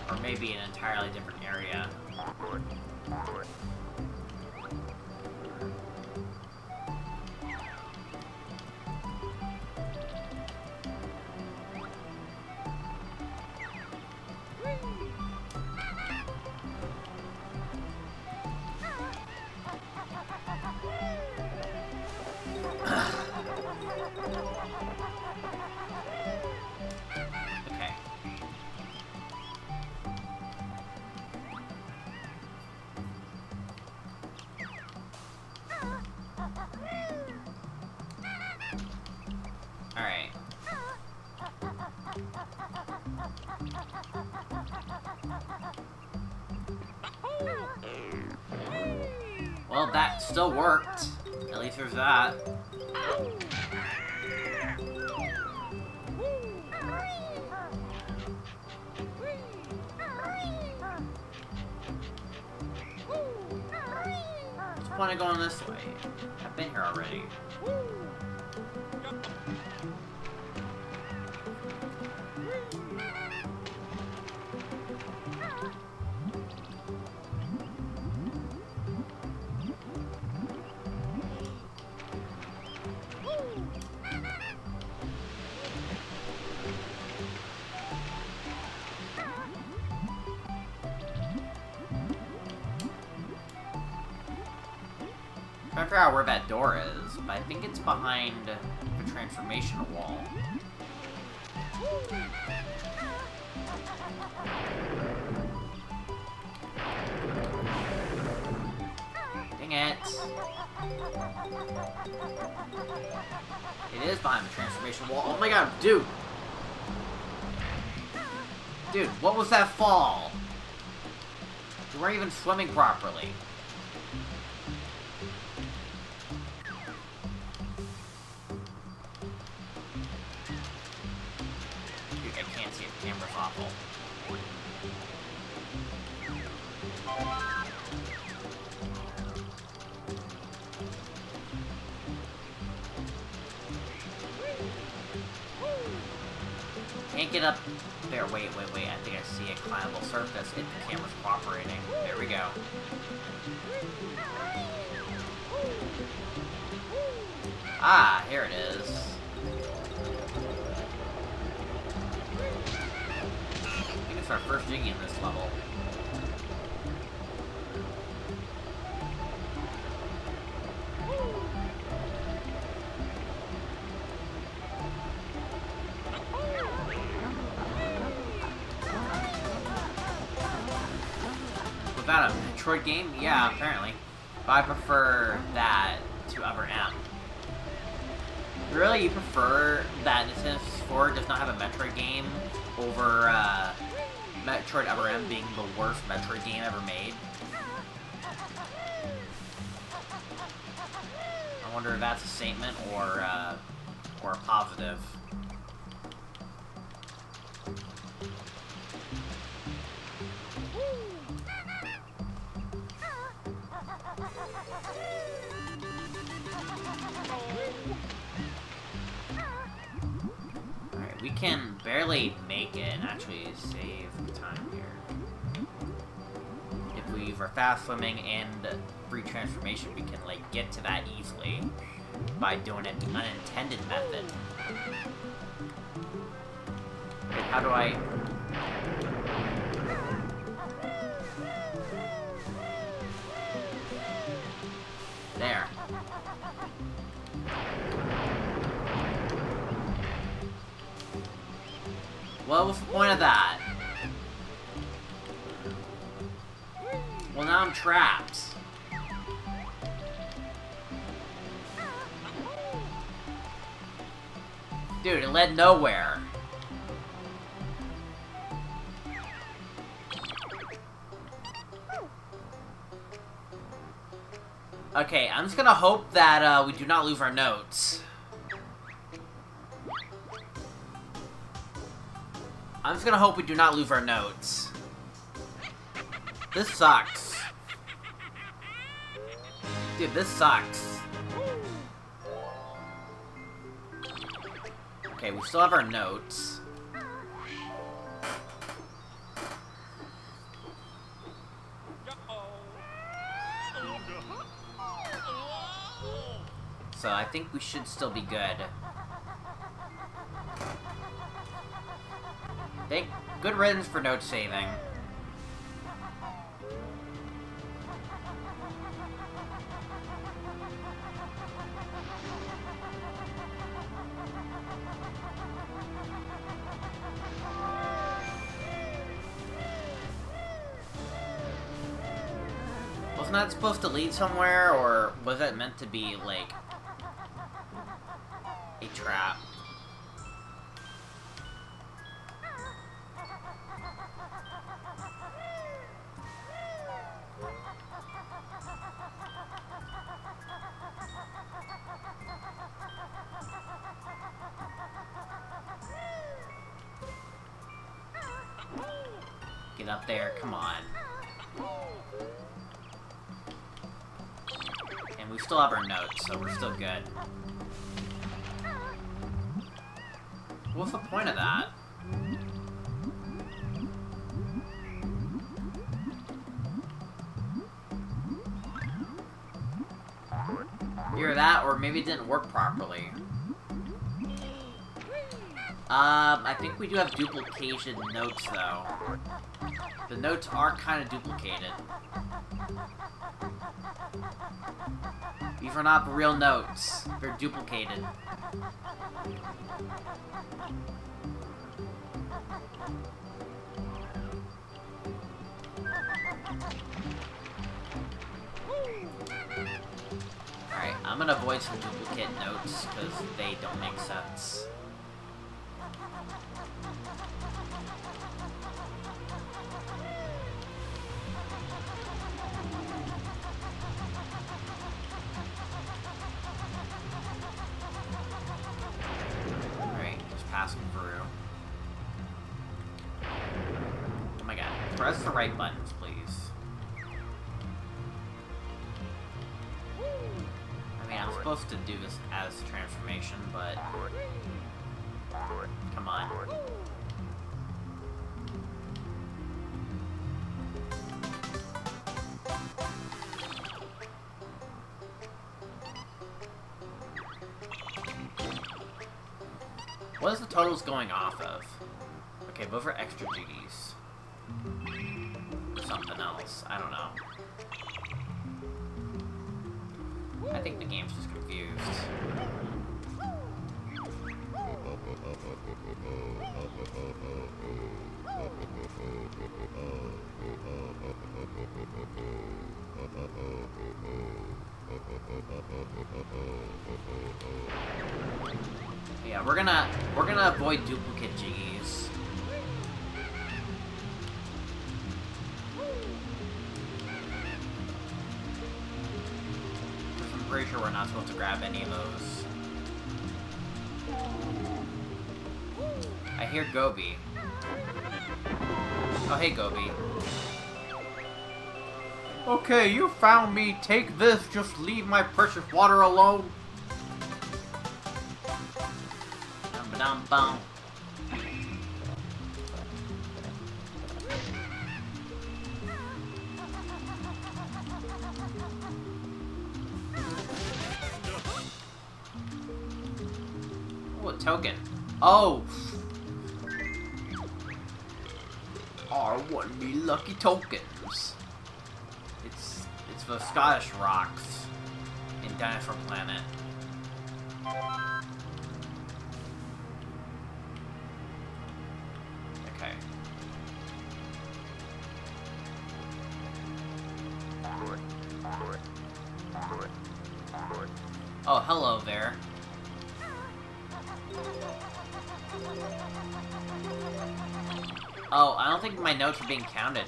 Or maybe an entirely different area. Okay. Alright. Well, that still worked. At least there's that. What's the point of going this way? I've been here already. I'm trying to figure out where that door is, but I think it's behind the transformation wall. Dang it. It is behind the transformation wall. Oh my god, dude! Dude, what was that fall? You weren't even swimming properly. Dude, I can't see it. The camera's awful. Can't get up there. Wait. I think I see a climbable surface if the camera's cooperating. There we go. Ah, here it is. I think it's our first Jiggy in this level. Without a Metroid game? Yeah, apparently. But I prefer that to Other M. Really, you prefer that Nintendo 64 does not have a Metroid game over Metroid Other M being the worst Metroid game ever made? I wonder if that's a statement or a positive. Alright, we can barely make it and actually save time here. If we were fast swimming and free transformation, we can, like, get to that easily by doing it the unintended method. Wait, how do I... There. What was the point of that? Well, now I'm trapped. Dude, it led nowhere. Okay, I'm just gonna hope that we do not lose our notes. I'm just gonna hope we do not lose our notes. This sucks. Dude, this sucks. Okay, we still have our notes. So I think we should still be good. Good riddance for note saving. Wasn't that supposed to lead somewhere, or was that meant to be, like, a trap? Get up there, come on. And we still have our notes, so we're still good. What's the point of that? Either that, or maybe it didn't work properly. I think we do have duplication notes, though. The notes are kind of duplicated. These are not the real notes. They're duplicated. Alright, I'm gonna avoid some duplicate notes, because they don't make sense. Alright, just passing through. Oh my god, press the right buttons, please. I'm supposed to do this as transformation, but come on. What is the totals going off of? Okay, those are extra duties. Or something else. I don't know. I think the game's just confused. Yeah, we're gonna avoid duplicate G's. I'm pretty sure we're not supposed to grab any of those. I hear Gobi. Oh, hey, Gobi. Okay, you found me. Take this. Just leave my precious water alone. Dum-ba-dum-bum. Oh, a token. Oh! R1 me lucky tokens. It's the Scottish rocks in Dinosaur Planet. Okay. Oh, hello there. Oh, I don't think my notes are being counted.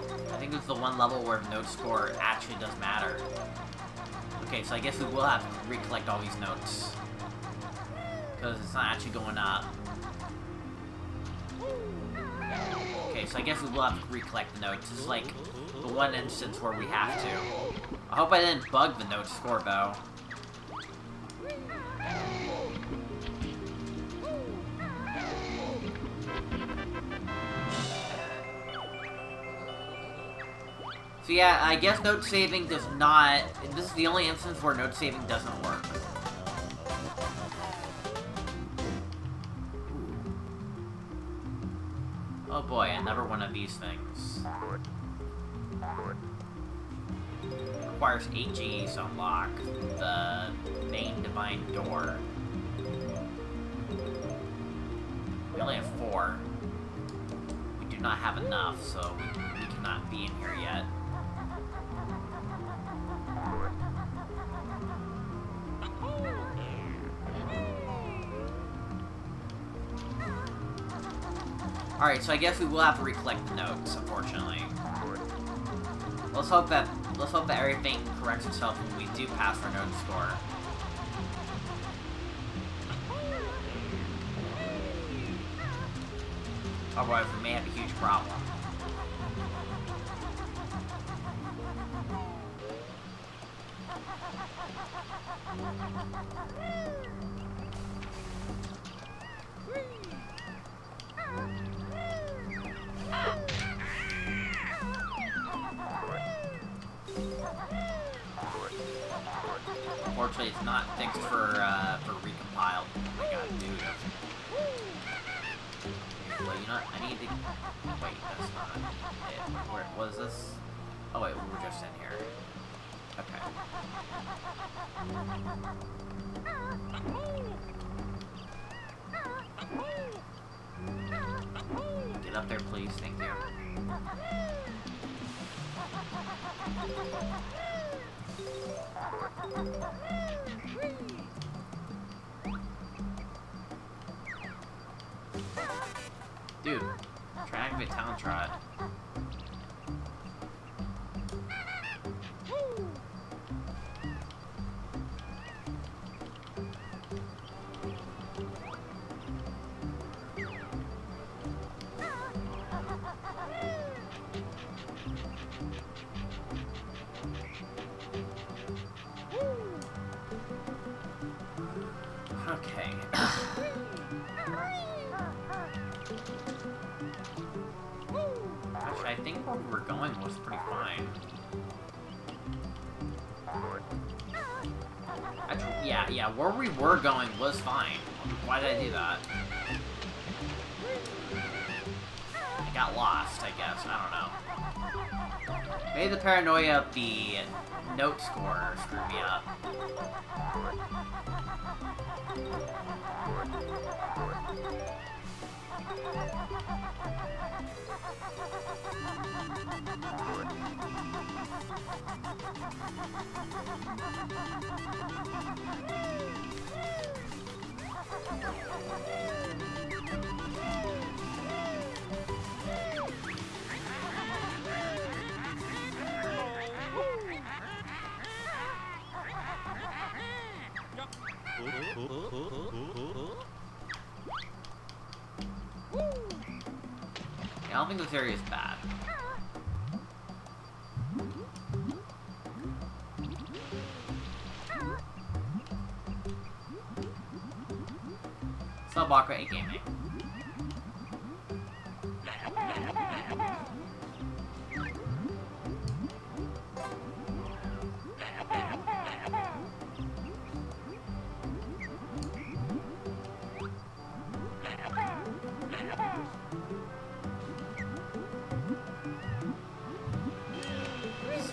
I think it's the one level where the note score actually does matter. Okay, so I guess we will have to recollect all these notes. Because it's not actually going up. Okay, so I guess we will have to recollect the notes. This is like the one instance where we have to. I hope I didn't bug the note score, though. So yeah, I guess note saving does not... This is the only instance where note saving doesn't work. Oh boy, another one of these things. Requires 8 Gs to unlock the main divine door. We only have 4. We do not have enough, so we cannot be in here yet. Alright, so I guess we will have to recollect the notes, unfortunately. Let's hope that everything corrects itself when we do pass our note score. Otherwise, we may have a huge problem. Unfortunately, it's not fixed for Recompiled. Oh my god, dude. Well, you know what? I need to... Wait, that's not it. Where was this? Oh wait, we were just in here. Okay. Get up there, please. Thank you. Dude, try to activate Talon Trot. Okay. Actually, I think where we were going was pretty fine. Actually, yeah, where we were going was fine. Why did I do that? I got lost, I guess. I don't know. Maybe the paranoia of the note score screwed me up. I don't think this area is bad. Subblock 8 gaming.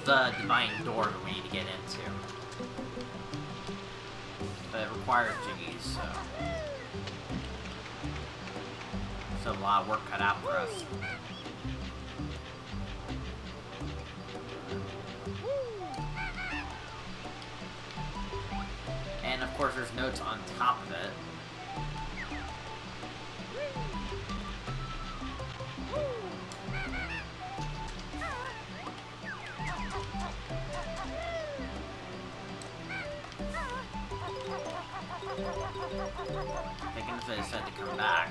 The divine door that we need to get into. But it requires jiggies, so... So a lot of work cut out for us. And of course there's notes on top of it. Thinking if they decide to come back.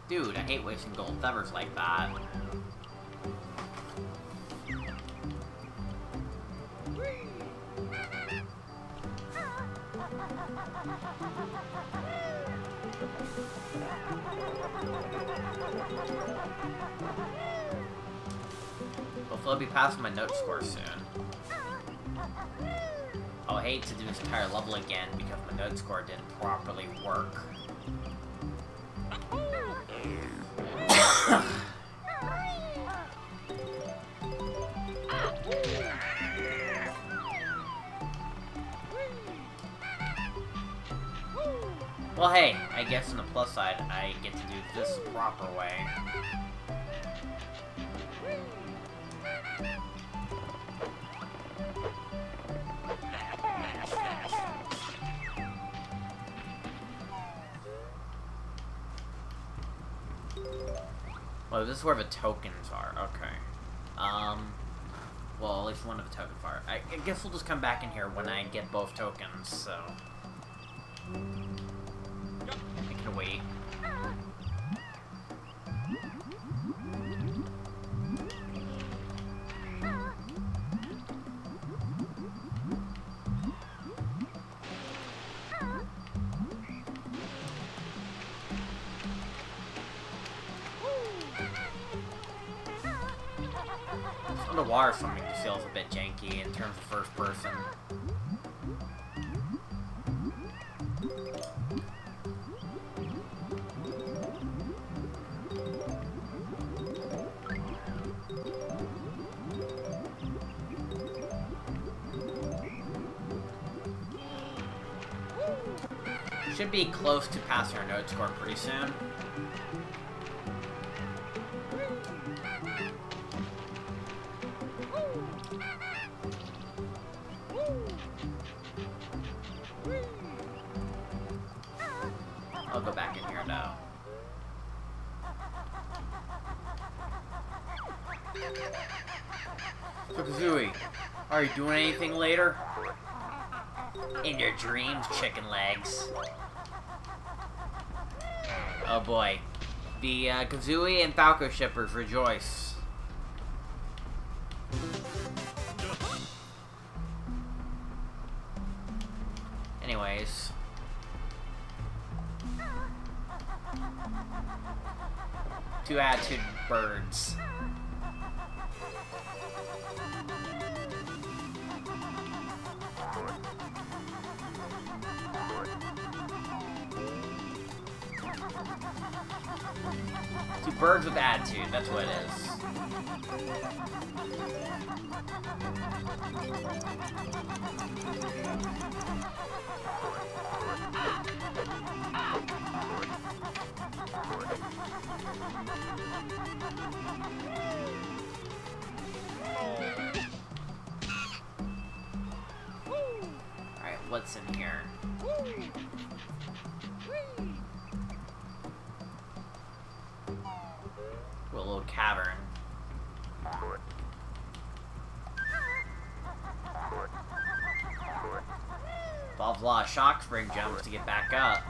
Dude, I hate wasting gold feathers like that. Hopefully I'll be passing my note score soon. I'll hate to do this entire level again because my note score didn't properly work. Well, hey, I guess on the plus side, I get to do this the proper way. Well, this is where the tokens are. Okay. Well, at least one of the tokens are. I guess we'll just come back in here when I get both tokens, so... I can wait. Underwater swimming just feels a bit janky in terms of first person. Should be close to passing our node score pretty soon. I'll go back in here now. So Kazooie, are you doing anything later? In your dreams, chicken legs. Oh boy. The Kazooie and Falco shippers rejoice. Anyways. Two attitude birds. Two birds with attitude, that's what it is. Alright, what's in here? A little cavern. Involves a lot of shock spring jumps to get back up.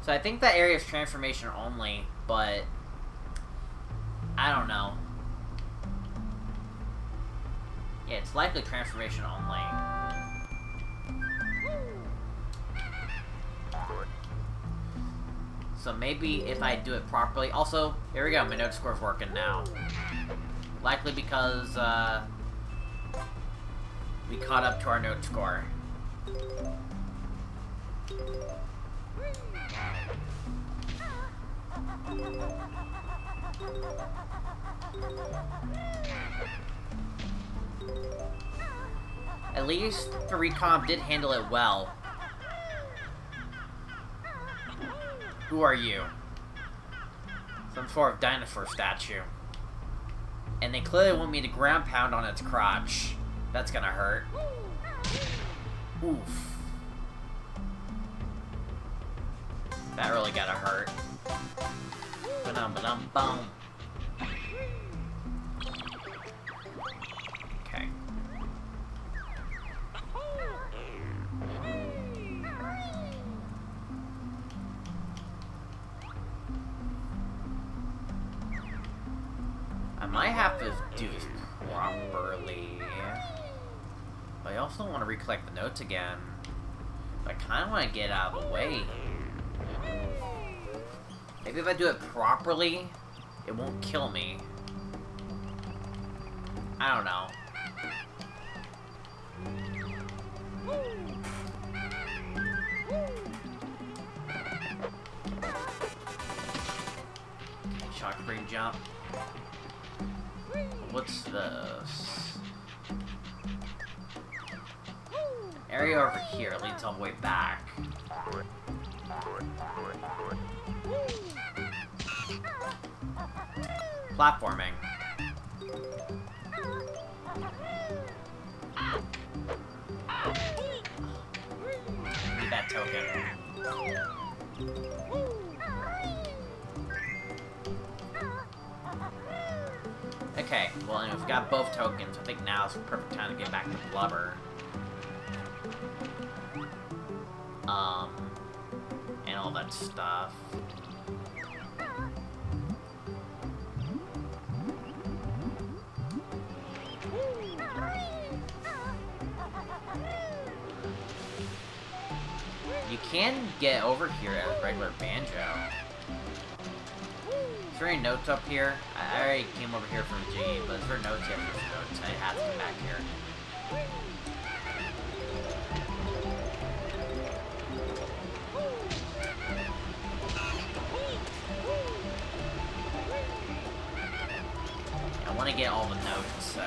So I think that area is transformation only, but I don't know. Yeah, it's likely transformation only. So maybe if I do it properly... Also, here we go, my node score's working now. Likely because, we caught up to our node score. At least the Recomp did handle it well. Who are you? Some sort of dinosaur statue. And they clearly want me to ground pound on its crotch. That's gonna hurt. Oof. That really gotta hurt. Ba-dum-ba-dum-bum. Okay. I might have to do this properly. But I also want to recollect the notes again. But I kind of want to get out of the way. Maybe if I do it properly, it won't kill me. I don't know. Okay, shock spring jump. What's this? Area over here leads all the way back. Platforming. Need that token. Okay, well, anyway, we've got both tokens. I think now's the perfect time to get back to Blubber. And all that stuff. You can get over here as regular Banjo. Is there any notes up here? I already came over here from G, but is there notes here? There's notes. I have to come back here. I want to get all the notes, so...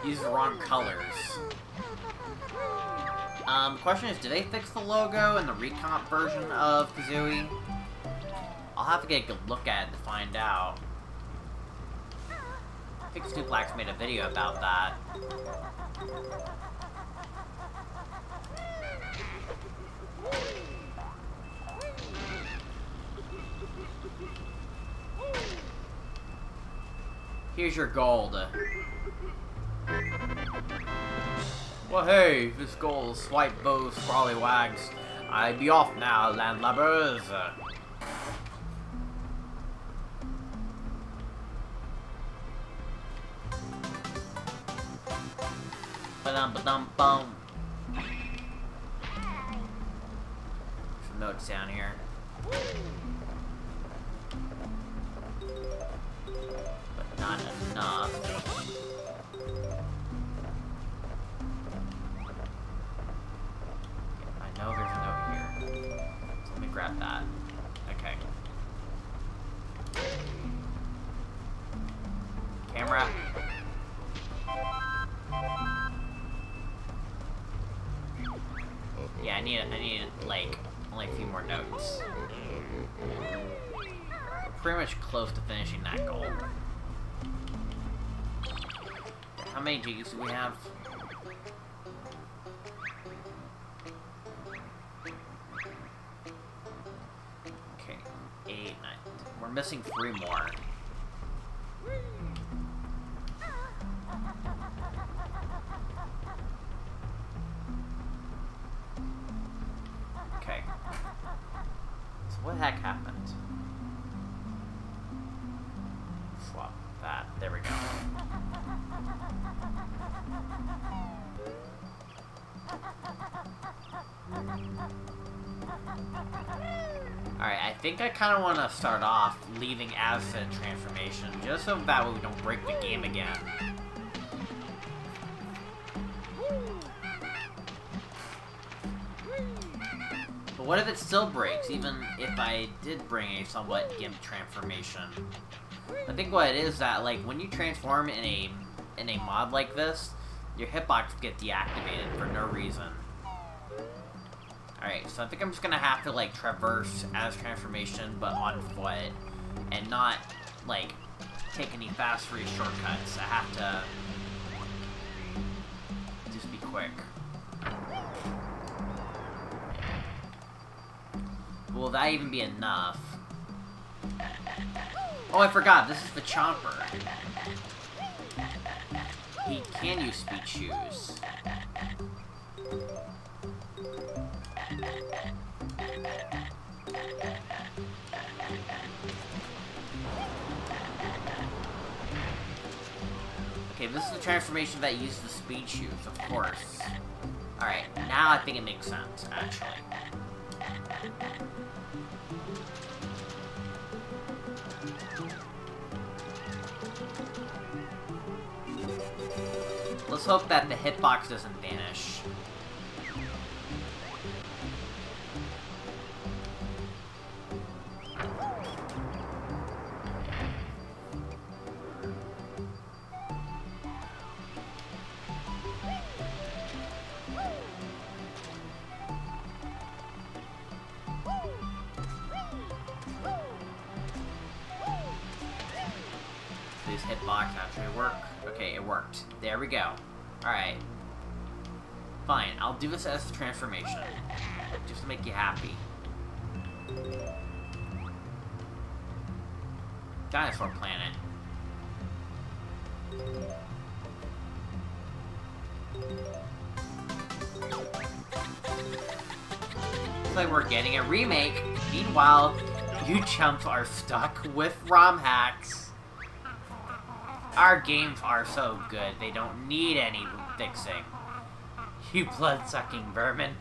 These are the wrong colors. The question is, do they fix the logo in the recomp version of Kazooie? I'll have to get a good look at it to find out. I think Snooplax made a video about that. Here's your gold. Well, hey, this gold swipe bow sprawly wags. I be off now, landlubbers. Ba-dum-ba-dum-bum. Some notes down here. But not enough. I know there's a note here. So let me grab that. Okay. Camera. Yeah, I need like only a few more notes. We're pretty much close to finishing that goal. How many Gs do we have? Okay, 8, 9. We're missing 3 more. Okay. So what the heck happened? Swap that. There we go. Alright, I think I kind of want to start off leaving Acid Transformation, just so that way we don't break the game again. But what if it still breaks, even if I did bring a somewhat GIMP transformation? I think what it is that, like, when you transform in a mod like this, your hitbox get deactivated for no reason. Alright, so I think I'm just gonna have to, like, traverse as transformation, but on foot, and not, like, take any fast free shortcuts. I have to just be quick. Will that even be enough? Oh, I forgot, this is the Chomper. He can use speed shoes. Okay, this is the transformation that uses the speed shoes, of course. Alright, now I think it makes sense, actually. Let's hope that the hitbox doesn't vanish. Please hitbox actually work. Okay, it worked. There we go. Alright. Fine, I'll do this as a transformation. Just to make you happy. Dinosaur Planet. Looks like we're getting a remake. Meanwhile, you chumps are stuck with ROM hacks. Our games are so good, they don't need any fixing. You blood-sucking vermin.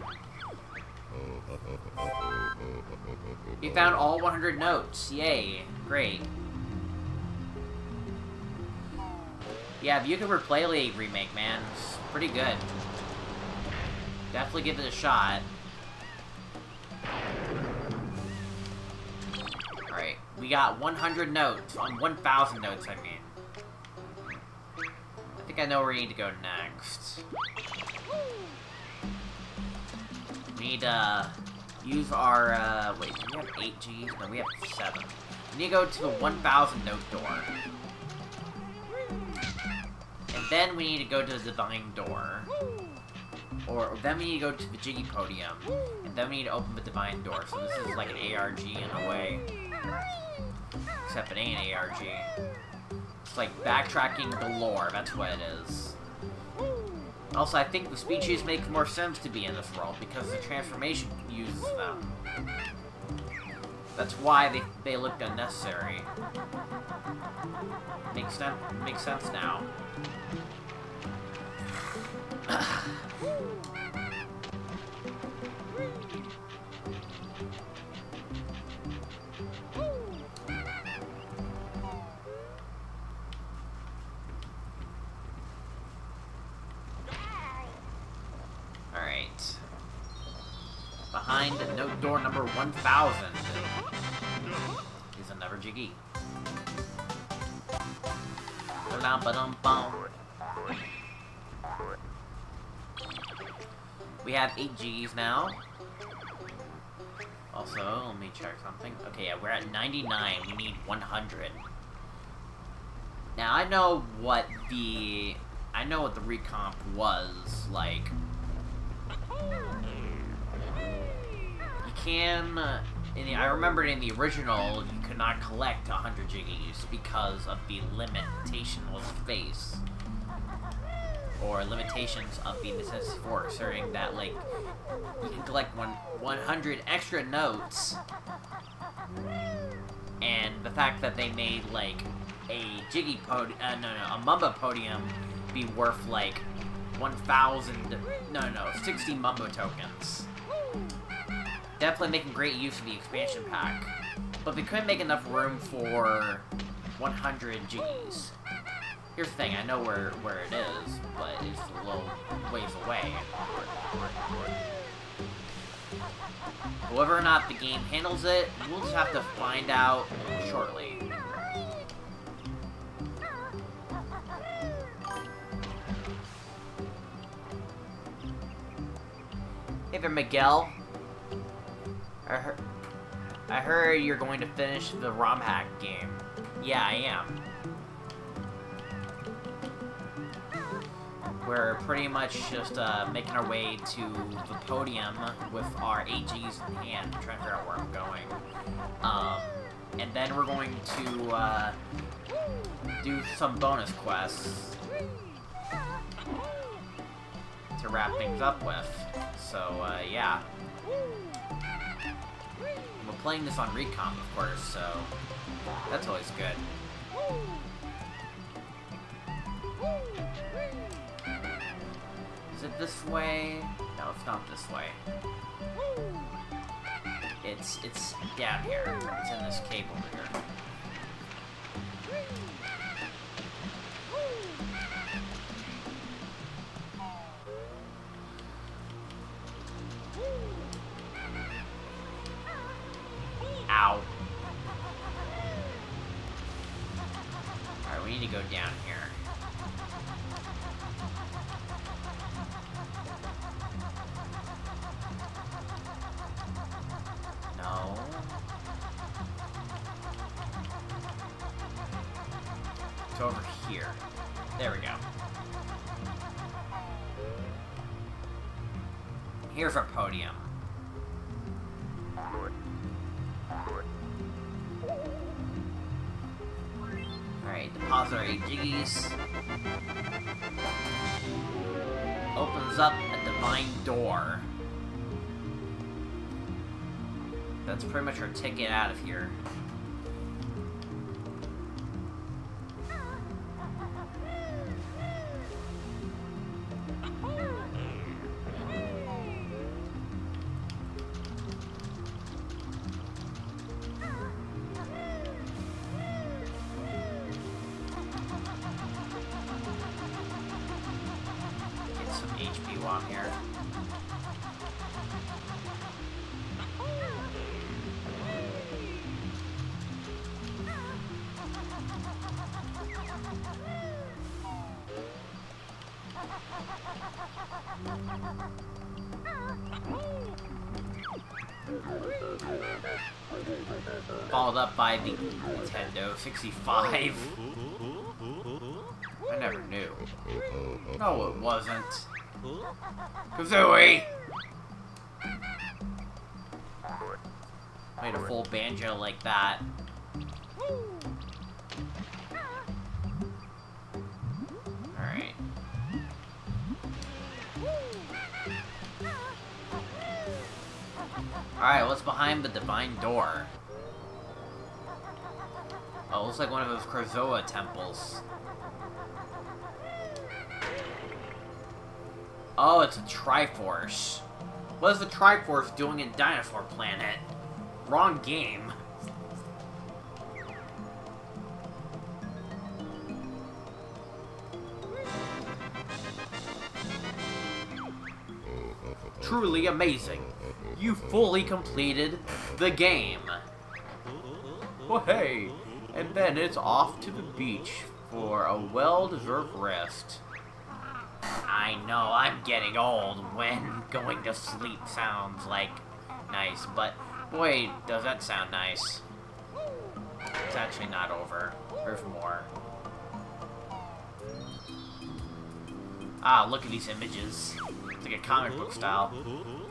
You found all 100 notes. Yay. Great. Yeah, if you could replay a remake, man, it's pretty good. Definitely give it a shot. Alright, we got 100 notes. 1,000 notes, I mean. I think I know where we need to go next. We need to use our, wait, do we have 8 Gs? No, we have 7. We need to go to the 1,000 note door. And then we need to go to the Divine Door. Or then we need to go to the Jiggy Podium. And then we need to open the Divine Door. So this is like an ARG in a way. Except it ain't an ARG. It's like backtracking galore, that's what it is. Also, I think the speed shoes make more sense to be in this world, because the transformation uses them. That's why they looked unnecessary. Makes sense now. Alright. Behind note door number 1000 is another Jiggy. We have 8 Gs now. Also, let me check something. Okay, yeah, we're at 99. We need 100. Now, I know what the recomp was like. You can, I remember in the original, you could not collect 100 Jiggies because of the limitation of space. Or limitations of the necessity for asserting that, like, you can collect 100 extra notes. And the fact that they made, like, a Jiggy a Mumbo Podium be worth, like, 60 Mumbo tokens. Definitely making great use of the expansion pack. But they couldn't make enough room for 100 Jiggies. Here's the thing, I know where it is, but it's a little ways away. Whether or not the game handles it, we'll just have to find out shortly. Hey there, Miguel. I heard you're going to finish the ROM hack game. Yeah, I am. We're pretty much just making our way to the podium with our 8 Gs in hand, trying to figure out where I'm going. And then we're going to do some bonus quests to wrap things up with. So, yeah. We're playing this on Recomp, of course, so that's always good. Is it this way? No, it's not this way. It's down here. It's in this cave over here. Ow. Alright, we need to go down here. No. It's over here. There we go. Here's our podium. Alright, deposit our 8 jiggies. Opens up a divine door. That's pretty much our ticket out of here. Get some HP while I'm here. Followed up by the Nintendo 65. I never knew. No, it wasn't. Kazooie! Made a full banjo like that. Alright. Alright, what's behind the divine door? Oh, it looks like one of those Kazooie temples. Oh, it's a Triforce. What is the Triforce doing in Dinosaur Planet? Wrong game. Truly amazing. You fully completed the game. Well, hey, and then it's off to the beach for a well-deserved rest. I know, I'm getting old when going to sleep sounds like nice, but boy, does that sound nice. It's actually not over. There's more. Ah, look at these images. It's like a comic book style.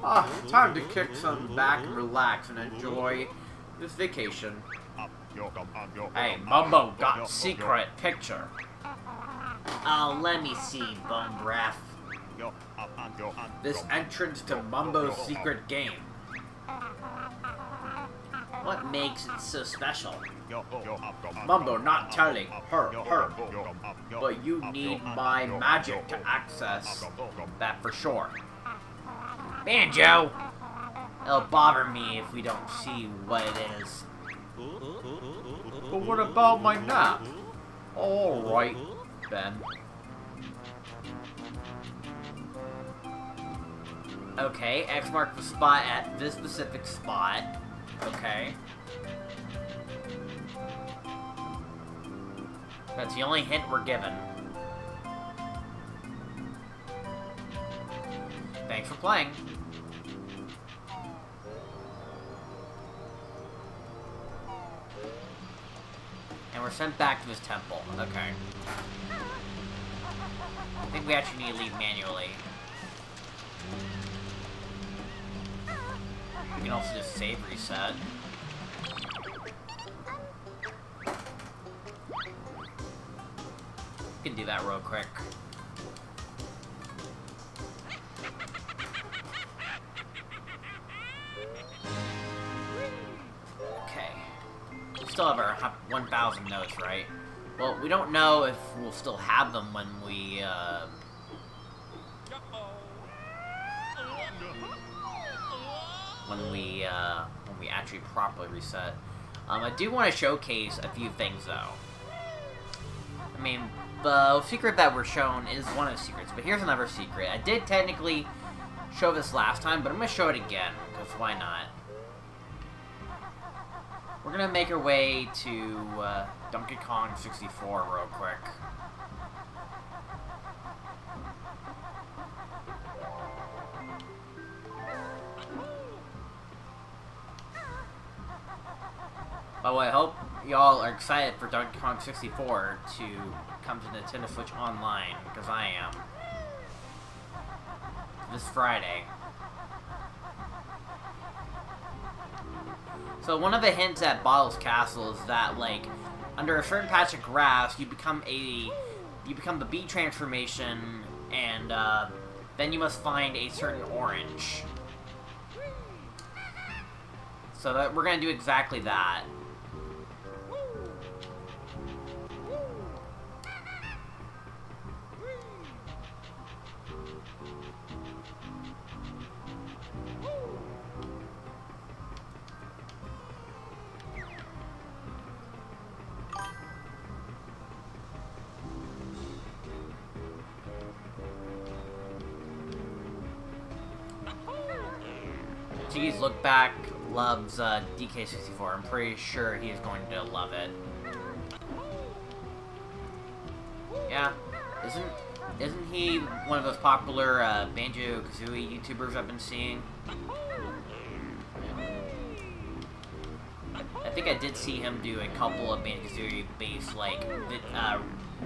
Ah, time to kick some back and relax and enjoy this vacation. Hey, Mumbo got secret picture. Oh, let me see, Bone Breath. This entrance to Mumbo's secret game. What makes it so special? Mumbo not telling her. But you need my magic to access That for sure. Banjo! It'll bother me if we don't see what it is. But what about my nap? Alright, then. Okay, X marked the spot at this specific spot. Okay. That's the only hint we're given. Thanks for playing. And we're sent back to this temple. Okay. I think we actually need to leave manually. We can also just save reset. We can do that real quick. Okay. We still have our 1,000 notes, right? Well, we don't know if we'll still have them when we When we actually properly reset. I do want to showcase a few things, though. I mean, the secret that we're shown is one of the secrets, but here's another secret. I did technically show this last time, but I'm going to show it again, because why not? We're going to make our way to Donkey Kong 64 real quick. By the way, I hope y'all are excited for Donkey Kong 64 to come to Nintendo Switch Online, because I am. This Friday. So one of the hints at Bottle's Castle is that, like, under a certain patch of grass, you become the bee transformation, and then you must find a certain orange. So that we're gonna do exactly that. Geez, look back loves DK64. I'm pretty sure he is going to love it. Yeah, isn't he one of those popular Banjo Kazooie YouTubers I've been seeing? I think I did see him do a couple of Banjo Kazooie based like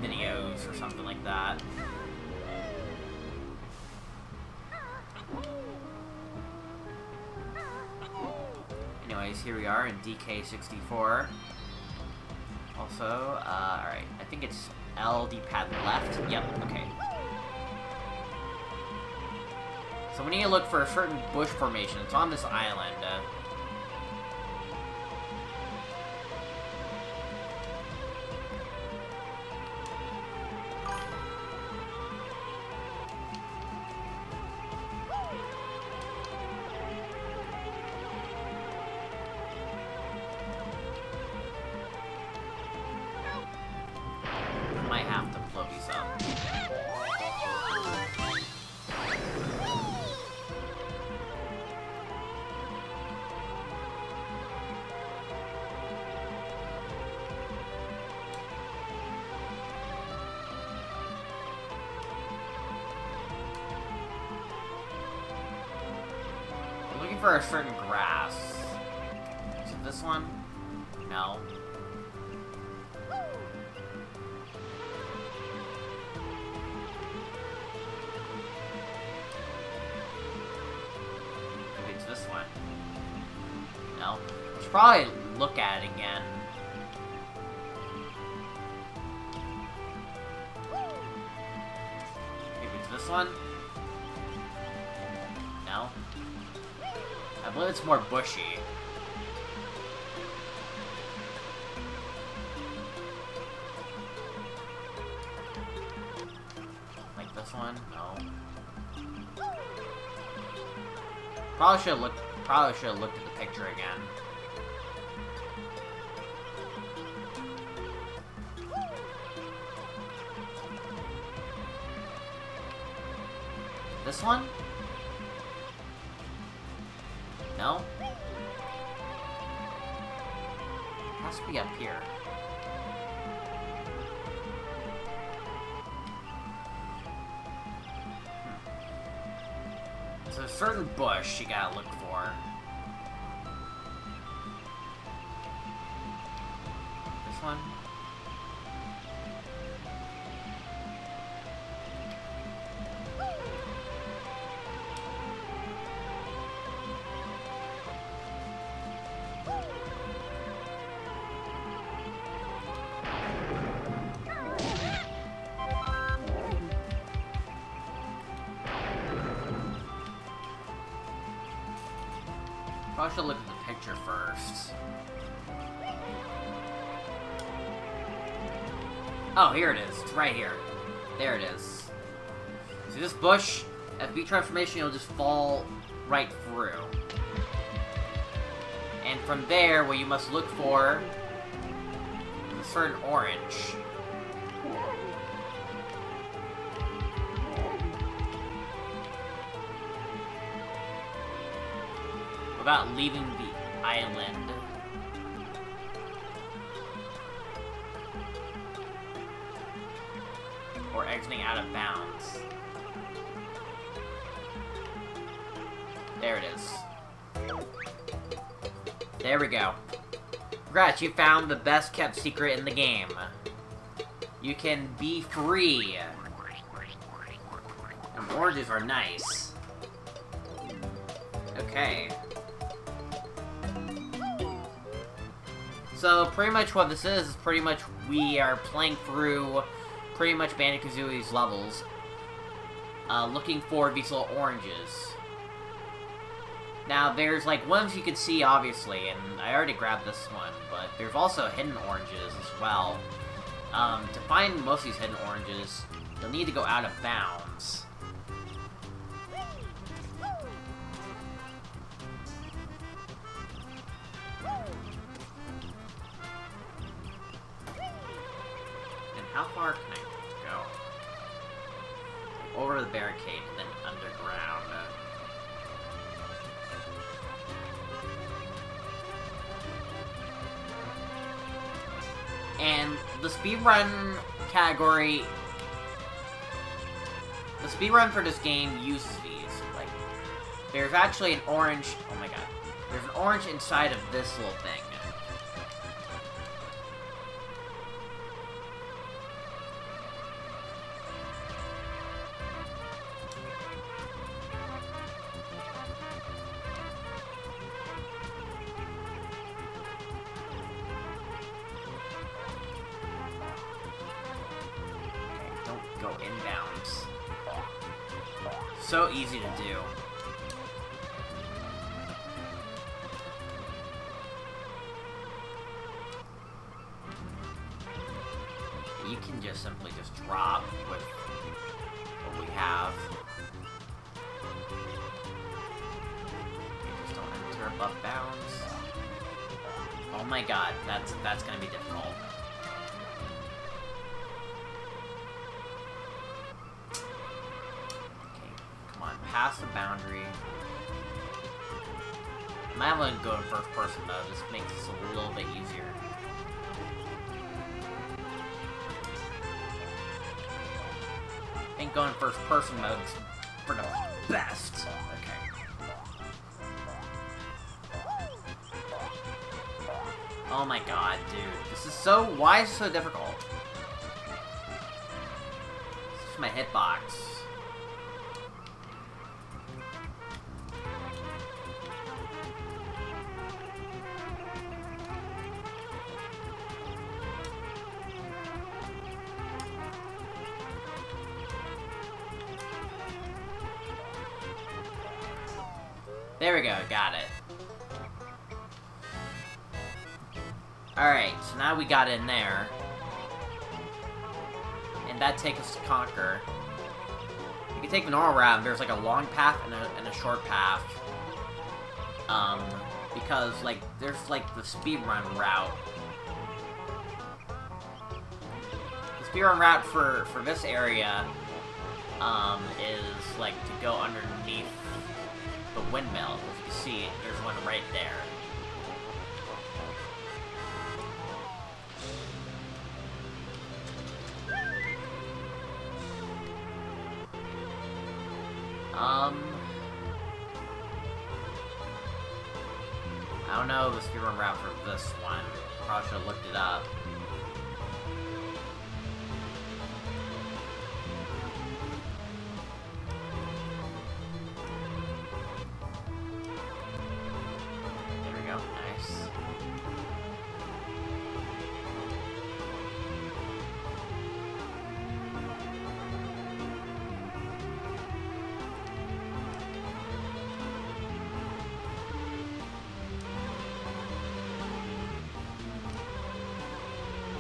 videos or something like that. Anyways, here we are in DK64. Also, alright, I think it's L, D-pad left. Yep, okay. So we need to look for a certain bush formation. It's on this island. Might have to blow these up. I'm looking for a certain grass. Is it this one? No. This one. No. I should probably look at it again. Maybe it's this one? No. I believe it's more bushy. Like this one? No. Probably should have looked at the picture again. This one? No? It has to be up here. There's a certain bush you gotta look for. This one? Probably should look at the picture first. Oh, here it is. It's right here. There it is. See this bush? At beat transformation, you'll just fall right through. And from there, what you must look for is a certain orange. Without leaving the island. Or exiting out of bounds. There it is. There we go. Congrats, you found the best kept secret in the game. You can be free. And oranges are nice. Okay. So pretty much what this is pretty much we are playing through pretty much Banjo Kazooie's levels, looking for these little oranges. Now there's like ones you can see obviously, and I already grabbed this one, but there's also hidden oranges as well. To find most of these hidden oranges, you'll need to go out of bounds. How far can I go? Over the barricade, then underground. And the speedrun category... The speedrun for this game uses these. Like, there's actually an orange... Oh my god. There's an orange inside of this little thing. Go inbounds. So easy to do. You can just simply just drop with what we have. You just don't enter above bounds. Oh my god, that's gonna be difficult. Past the boundary. I might want to go in first person though, this makes this a little bit easier. I think going first person mode is for the best. Okay. Oh my god, dude. This is so... Why is it so difficult? This is my hitbox. There we go, got it. Alright, so now we got in there. And that takes us to Conquer. You can take the normal route, there's like a long path and a short path. Because, like, there's like the speedrun route. The speedrun route for this area, is like to go underneath the windmill. If you can see, there's one right there. I don't know the speedrun route for this one. Probably should have looked it up.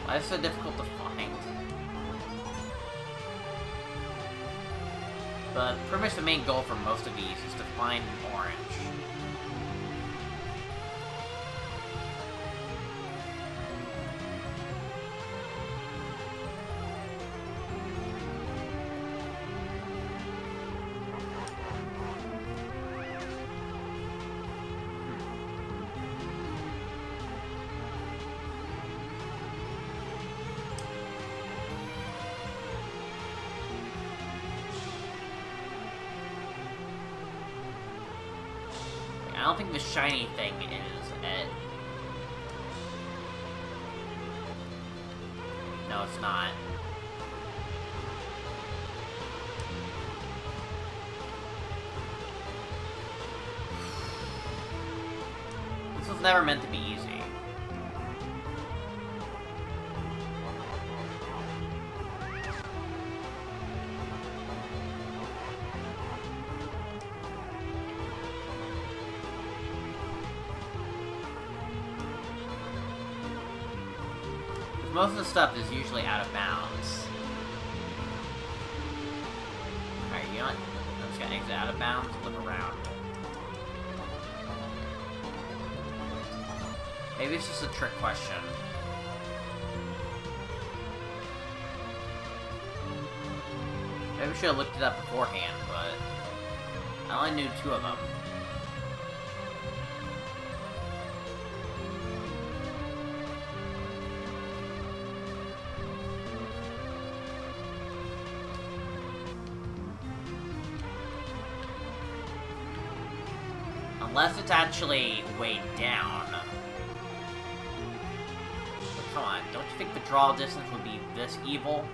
Why is it so difficult to find? But pretty much the main goal for most of these is to find an orange. I don't think the shiny thing is it. No, it's not. This was never meant to be easy. Most of the stuff is usually out of bounds. Alright, you know what? I'm just gonna exit out of bounds and look around. Maybe it's just a trick question. Maybe we should have looked it up beforehand, but I only knew 2 of them. Unless it's actually way down. But come on, don't you think the draw distance would be this evil?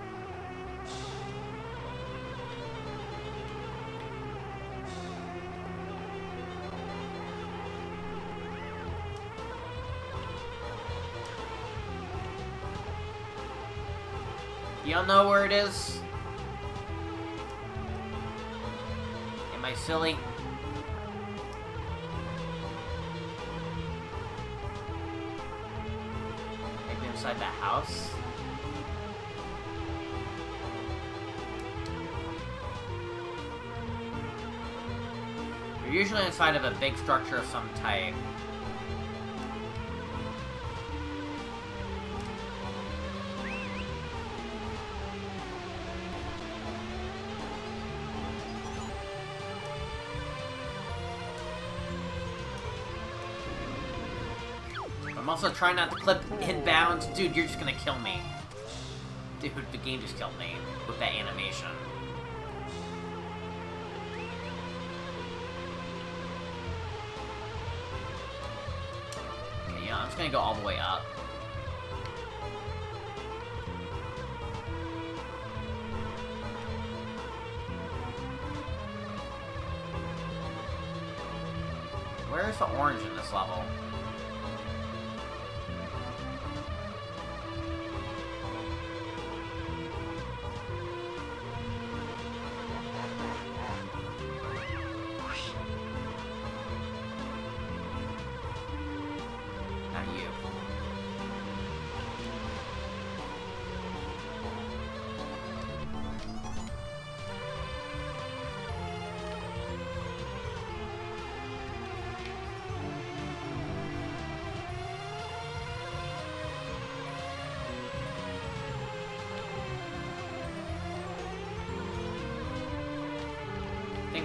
You don't know where it is? Am I silly? Inside that house. You're usually inside of a big structure of some type. I'm also trying not to clip inbounds. Dude, you're just gonna kill me. Dude, the game just killed me with that animation. Okay, yeah, I'm just gonna go all the way up. Where's the orange in this level?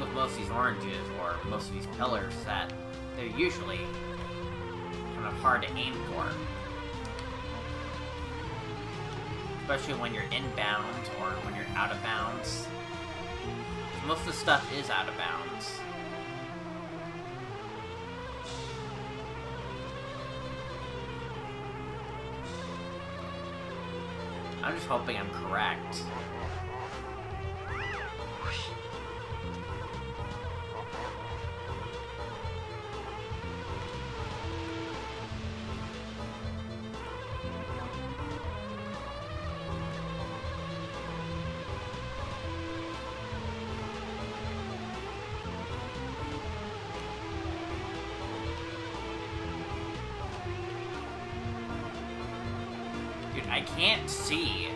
With most of these oranges, or most of these pillars, that they're usually kind of hard to aim for. Especially when you're inbound, or when you're out of bounds. Most of the stuff is out of bounds. I'm just hoping I'm correct. I can't see.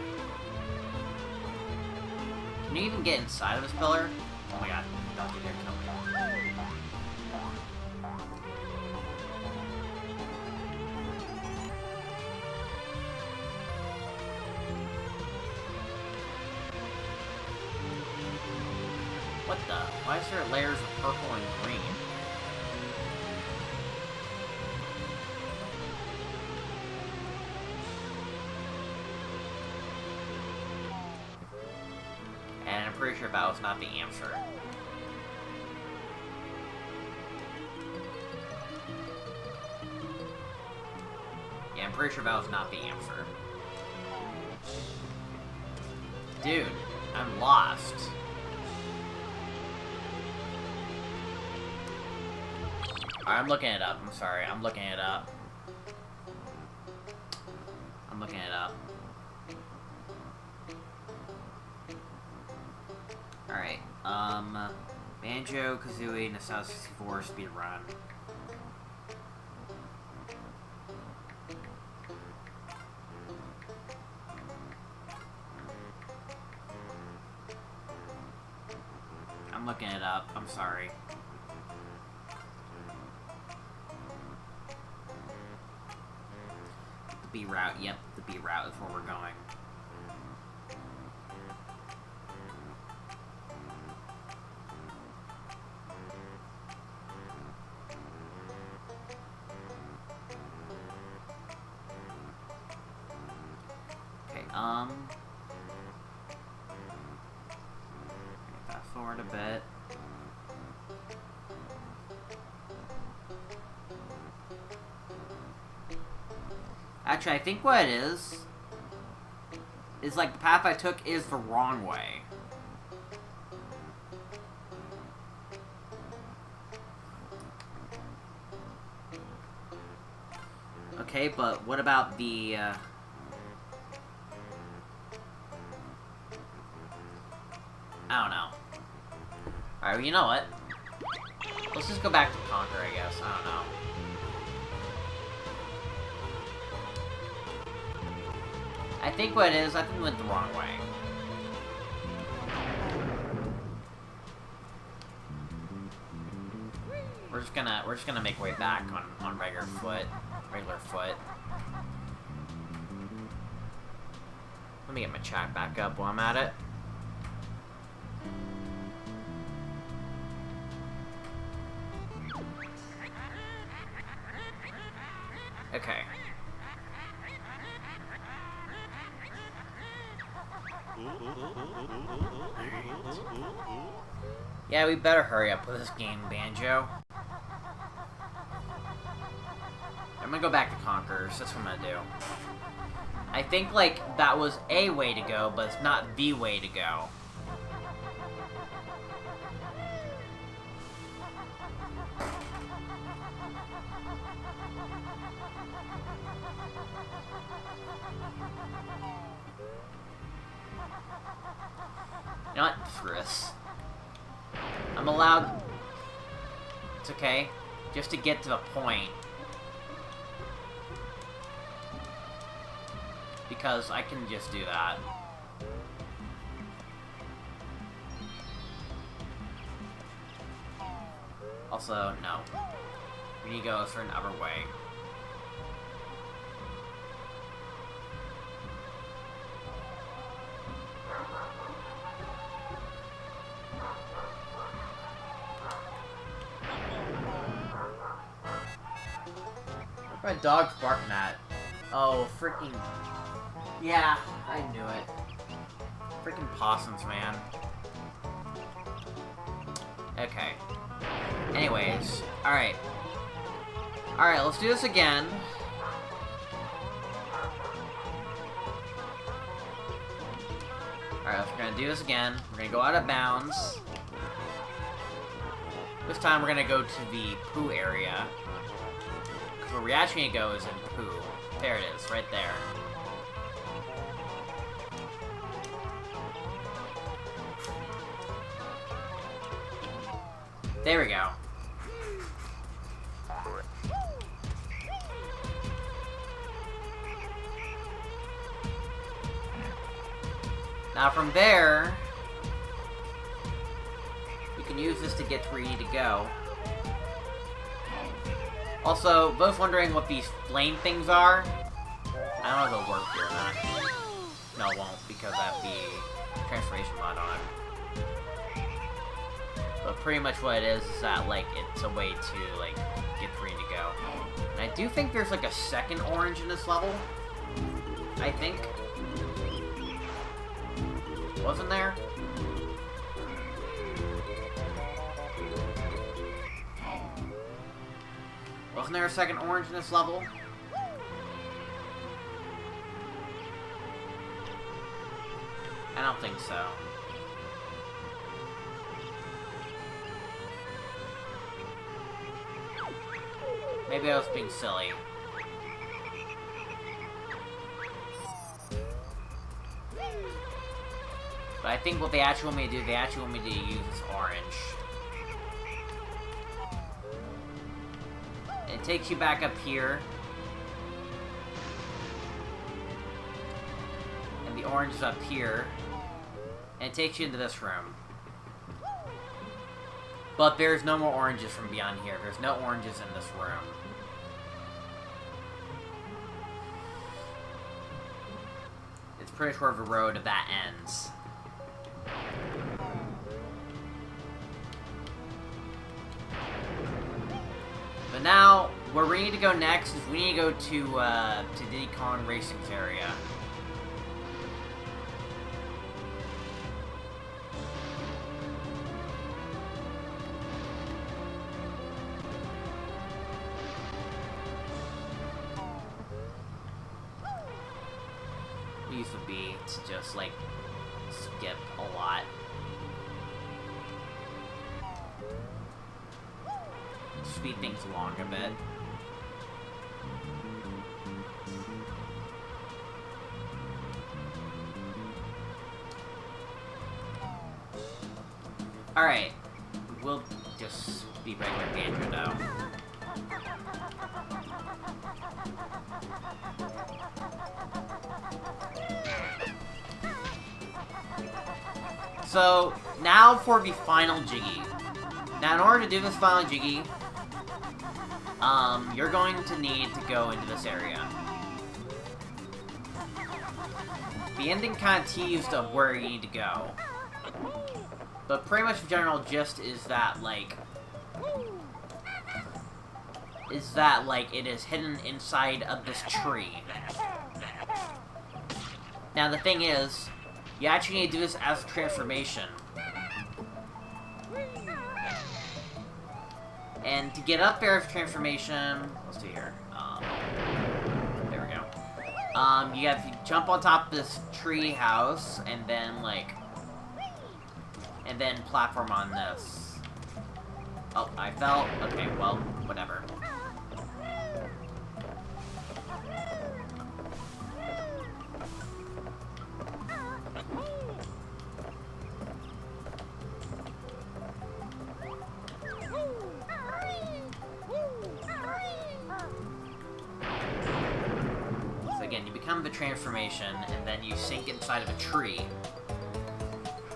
Can you even get inside of this pillar? Oh my god, don't you dare kill me. What the? Why is there layers of purple and green? And I'm pretty sure that was not the answer. Yeah, I'm pretty sure that was not the answer. Dude, I'm lost. Alright, I'm looking it up. I'm sorry, I'm looking it up. I'm looking it up. Alright, Banjo Kazooie Nostalgia 64 speedrun. I'm looking it up. I'm sorry. The B route. Yep, the B route is where we're going. Fast forward a bit. Actually, I think what it is like the path I took is the wrong way. Okay, but what about the, I don't know. Alright, well, you know what? Let's just go back to Conquer, I guess. I don't know. I think what it is, I think we went the wrong way. We're just gonna make way back on regular foot. Let me get my chat back up while I'm at it. Okay. Yeah, we better hurry up with this game, Banjo. I'm gonna go back to Conquerors. That's what I'm gonna do. I think, like, that was a way to go, but it's not the way to go. You know what? Screw this. I'm allowed... It's okay. Just to get to the point. Because I can just do that. Also, no. We need to go a certain other way. My dog's barking at. Oh, freaking... Yeah, I knew it. Freaking possums, man. Okay. Anyways, alright. Alright, let's do this again. Alright, we're gonna do this again. We're gonna go out of bounds. This time we're gonna go to the poo area. Because where we actually need to go is in poo. There it is, right there. There we go. Now from there... can use this to get to where you need to go. Also, those wondering what these flame things are, I don't know if it'll work here or not. No, it won't, because I have the transformation mod on. But pretty much what it is that, like, it's a way to, like, get free to go. And I do think there's, like, a second orange in this level. I think. Wasn't there? Wasn't there a second orange in this level? I don't think so. Maybe I was being silly. But I think what they actually want me to do, they actually want me to use this orange. It takes you back up here. And the orange is up here. And it takes you into this room. But there's no more oranges from beyond here. There's no oranges in this room. It's pretty sure the road that ends. But now, where we need to go next is we need to go to Diddy Kong Racing's area. Use the B to just, like, skip a lot. Speed things along a bit. Alright. We'll just be regular Banjo, though. So, now for the final Jiggy. Now, in order to do this final Jiggy, you're going to need to go into this area. The ending kind of teased of where you need to go. But pretty much the general gist is that, like, it is hidden inside of this tree. Now, the thing is, you actually need to do this as a transformation. And to get up there as a transformation, let's see here. There we go. You have to jump on top of this tree house, and then, like, and then platform on this. Oh, I fell. Okay, well, whatever. The transformation, and then you sink inside of a tree.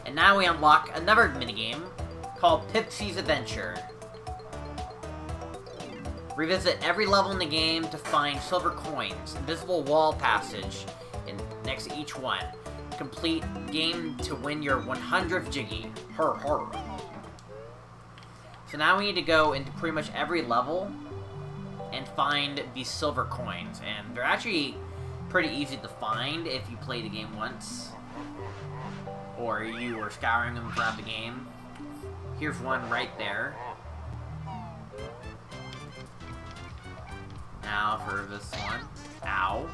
And now we unlock another minigame called Pipsy's Adventure. Revisit every level in the game to find silver coins, invisible wall passage next to each one. Complete game to win your 100th Jiggy. Her, her. So now we need to go into pretty much every level and find these silver coins, and they're actually pretty easy to find if you play the game once, or you were scouring them throughout the game. Here's one right there. Now for this one. Ow.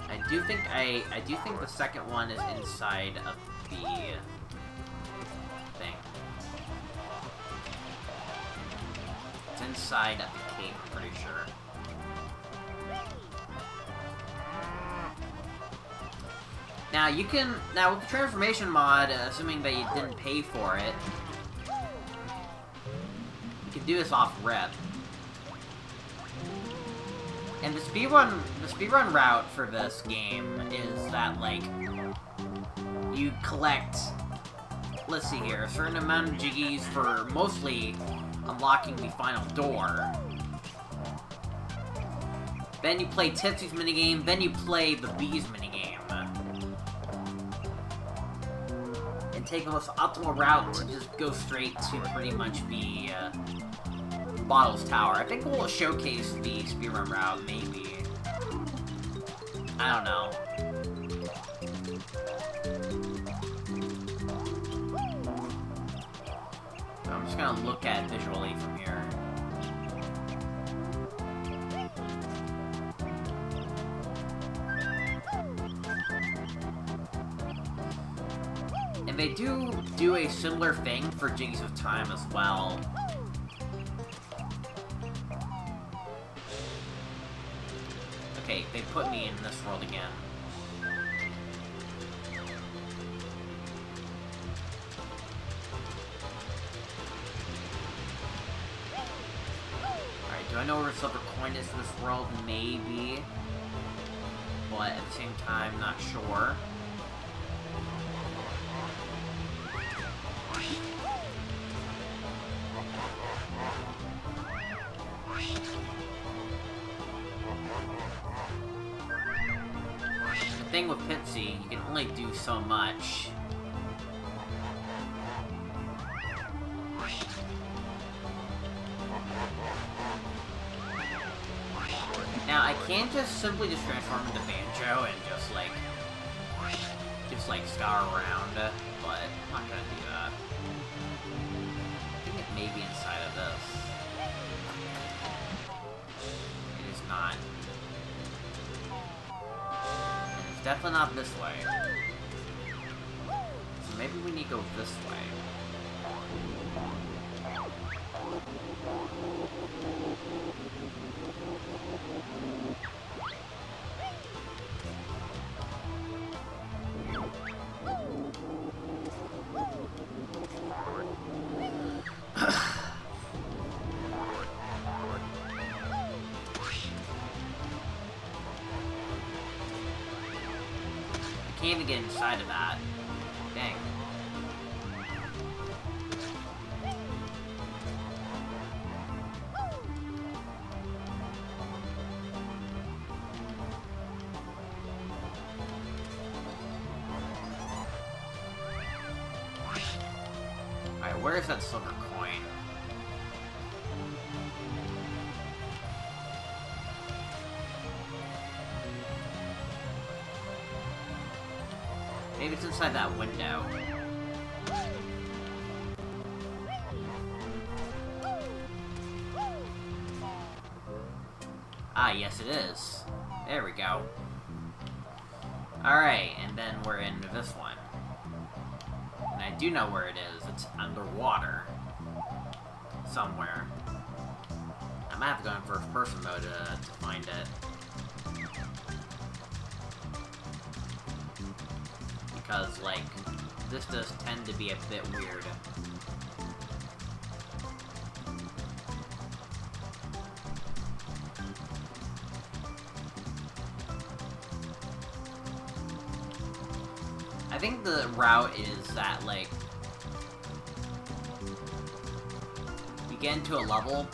I do think the second one is inside of the thing. It's inside of the cave, I'm pretty sure. Now with the transformation mod, assuming that you didn't pay for it, you can do this off rep. And the speedrun route for this game is that, like, you collect, let's see here, a certain amount of jiggies for mostly unlocking the final door. Then you play Tipsy's minigame, then you play the Bee's minigame. And take the most optimal route to just go straight to pretty much the Bottles Tower. I think we'll showcase the speedrun route, maybe. I don't know. I'm just gonna look at it visually from here. And they do a similar thing for Jiggies of Time as well. Okay, they put me in this world again. Alright, do I know where Silver Coin is in this world? Maybe. But at the same time, not sure. The thing with Pipsy, you can only do so much. Now, I can't just simply just transform into Banjo and just like scour around, but I'm not gonna do that. I think it may be inside of this. It is not. And it's definitely not this way. So maybe we need to go this way. I can't even get inside of that. Dang. Alright, where is that silver coin? Maybe it's inside that window. Ah, yes it is. There we go. Alright, and then we're in this one. And I do know where it is. It's underwater. Somewhere. I might have to go in first person mode to find it. Because, like, this does tend to be a bit weird. I think the route is that, like, you get into a level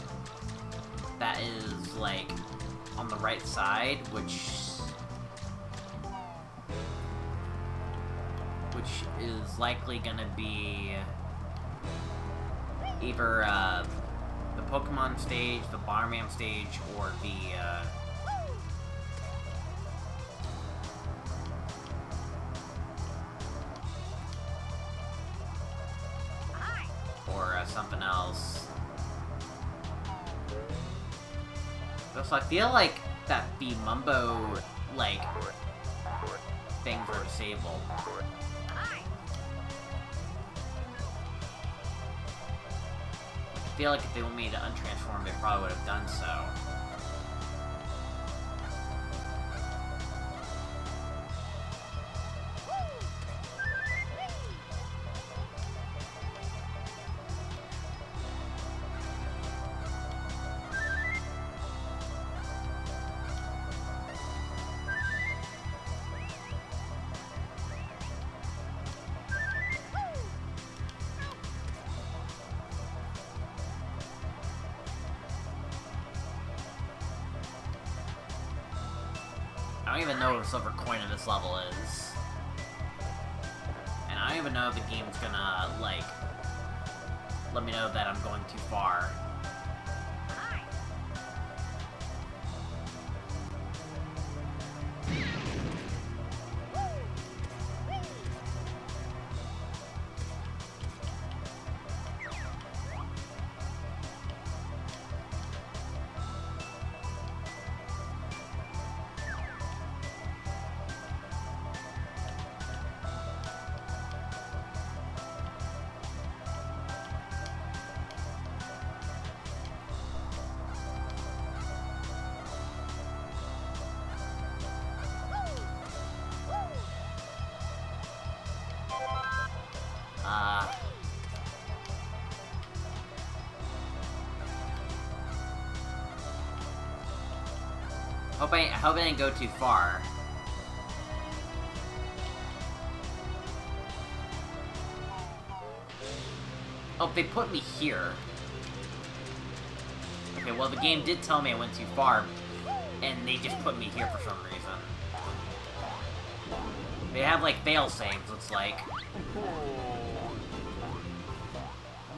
that is, like, on the right side, which is likely gonna be either the Pokemon stage, the Bomberman stage, or something else. So I feel like that the Mumbo, like, things were disabled. I feel like if they wanted me to untransform, they probably would have done so. don't even know what a silver coin in this level is. And I don't even know if the game's gonna, like, let me know that I'm going too far. I hope I didn't go too far. Oh, they put me here. Okay, well the game did tell me I went too far, and they just put me here for some reason. They have like fail saves, looks like. Oh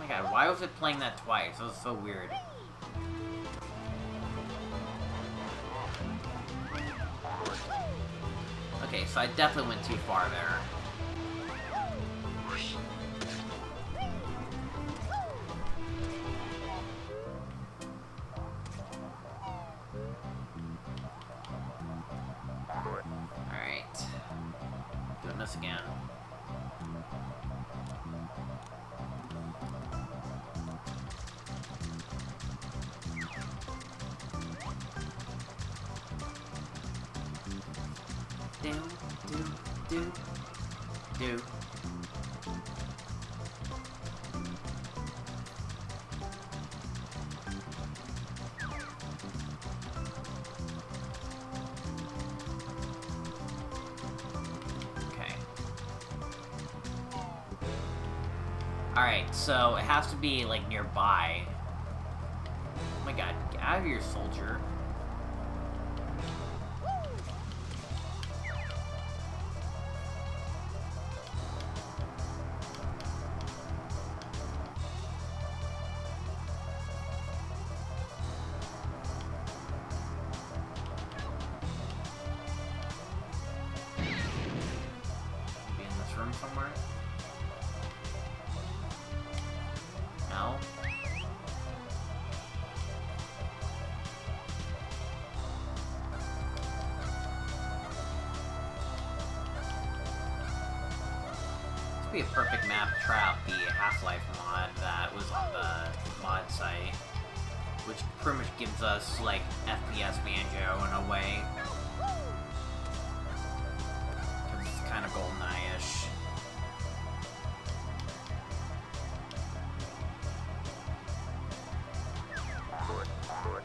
my god, why was it playing that twice? That was so weird. Okay, so I definitely went too far there. Alright. Doing this again. Do. Okay. Alright, so it has to be, like, nearby. Oh my god, get out of here, soldier. Somewhere? No? This would be a perfect map to try out the Half-Life mod that was on the mod site, which pretty much gives us, like, FPS Banjo in a way. Because it's kind of GoldenEye-ish.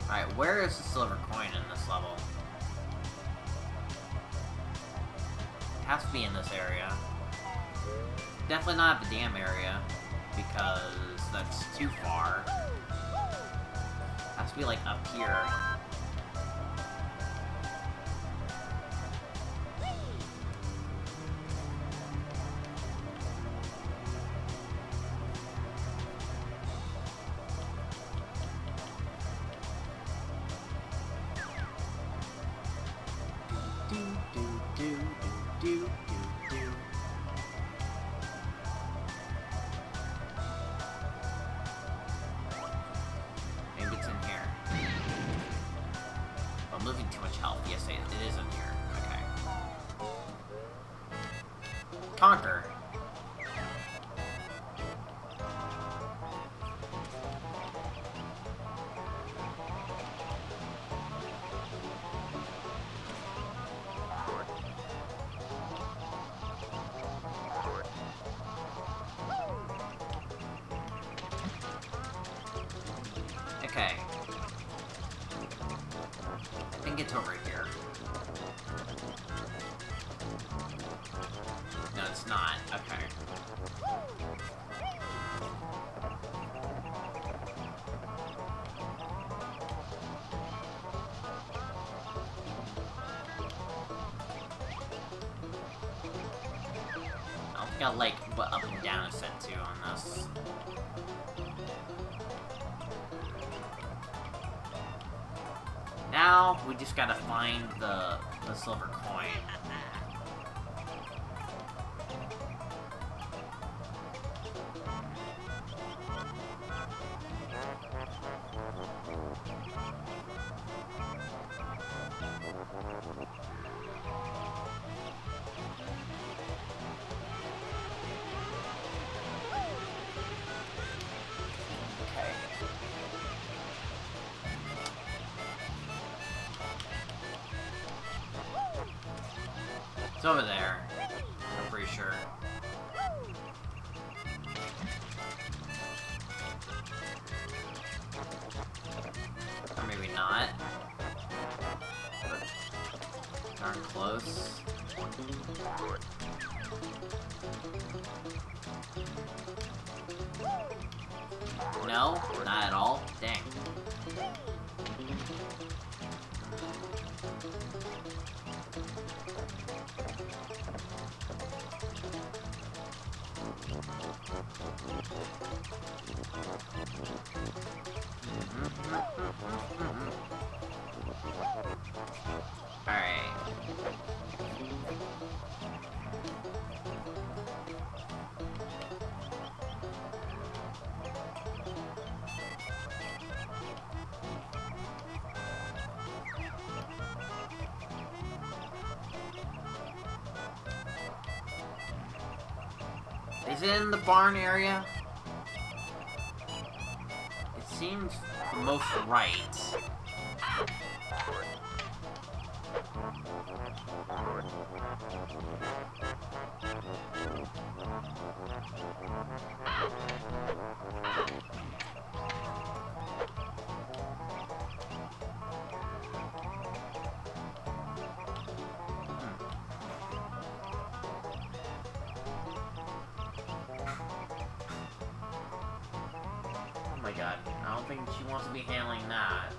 Alright, where is the silver coin in this level? It has to be in this area. Definitely not the dam area, because that's too far. It has to be, like, up here. Maybe it's in here. I'm losing too much health. Yes, it is in here. Okay. Conquer. Okay. I think it's over here. No, it's not. Okay. got like what up and down is set to on this. Now we just gotta find the silver coin. It's over there, I'm pretty sure. Or maybe not. But darn close. No, not at all. Dang. Is it in the barn area? It seems the most right. Oh my god, I don't think she wants to be handling that.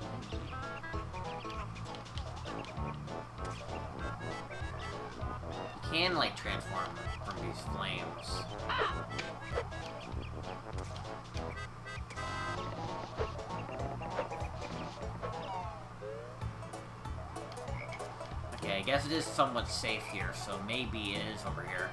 You can, like, transform from these flames. Okay, I guess it is somewhat safe here, so maybe it is over here.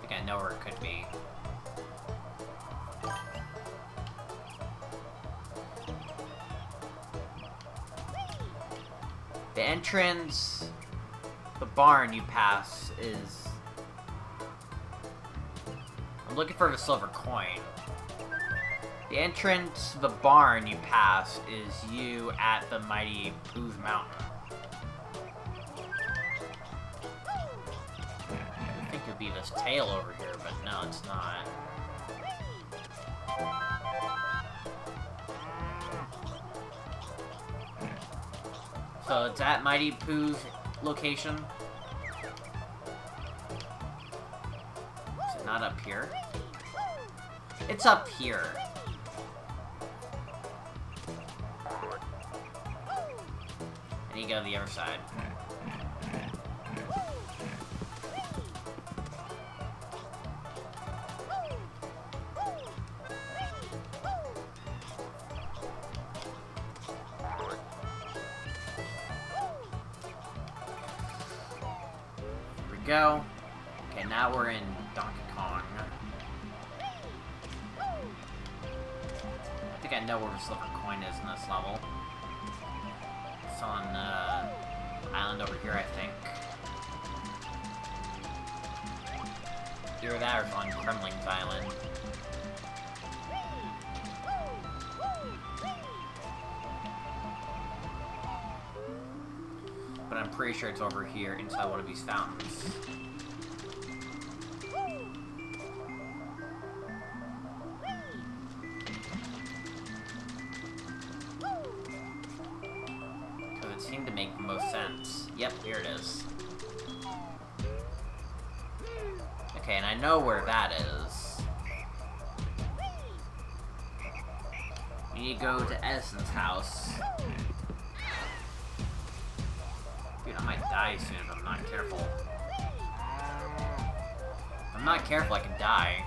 I know where it could be. The entrance, the barn you pass is... I'm looking for the silver coin. The entrance to the barn you pass is you at the Mighty Pooh's Mountain. Could be this tail over here, but no, it's not. So it's at Mighty Pooh's location. Is it not up here? It's up here. And you go to the other side. Go. Okay, now we're in Donkey Kong. I think I know where the silver coin is in this level. It's on island over here, I think. Either that or it's on Kremling's Island. But I'm pretty sure it's over here inside one of these fountains. Because it seemed to make the most sense. Yep, here it is. Okay, and I know where that is. You need to go to Edison's house. Dude, I might die soon if I'm not careful. If I'm not careful, I can die.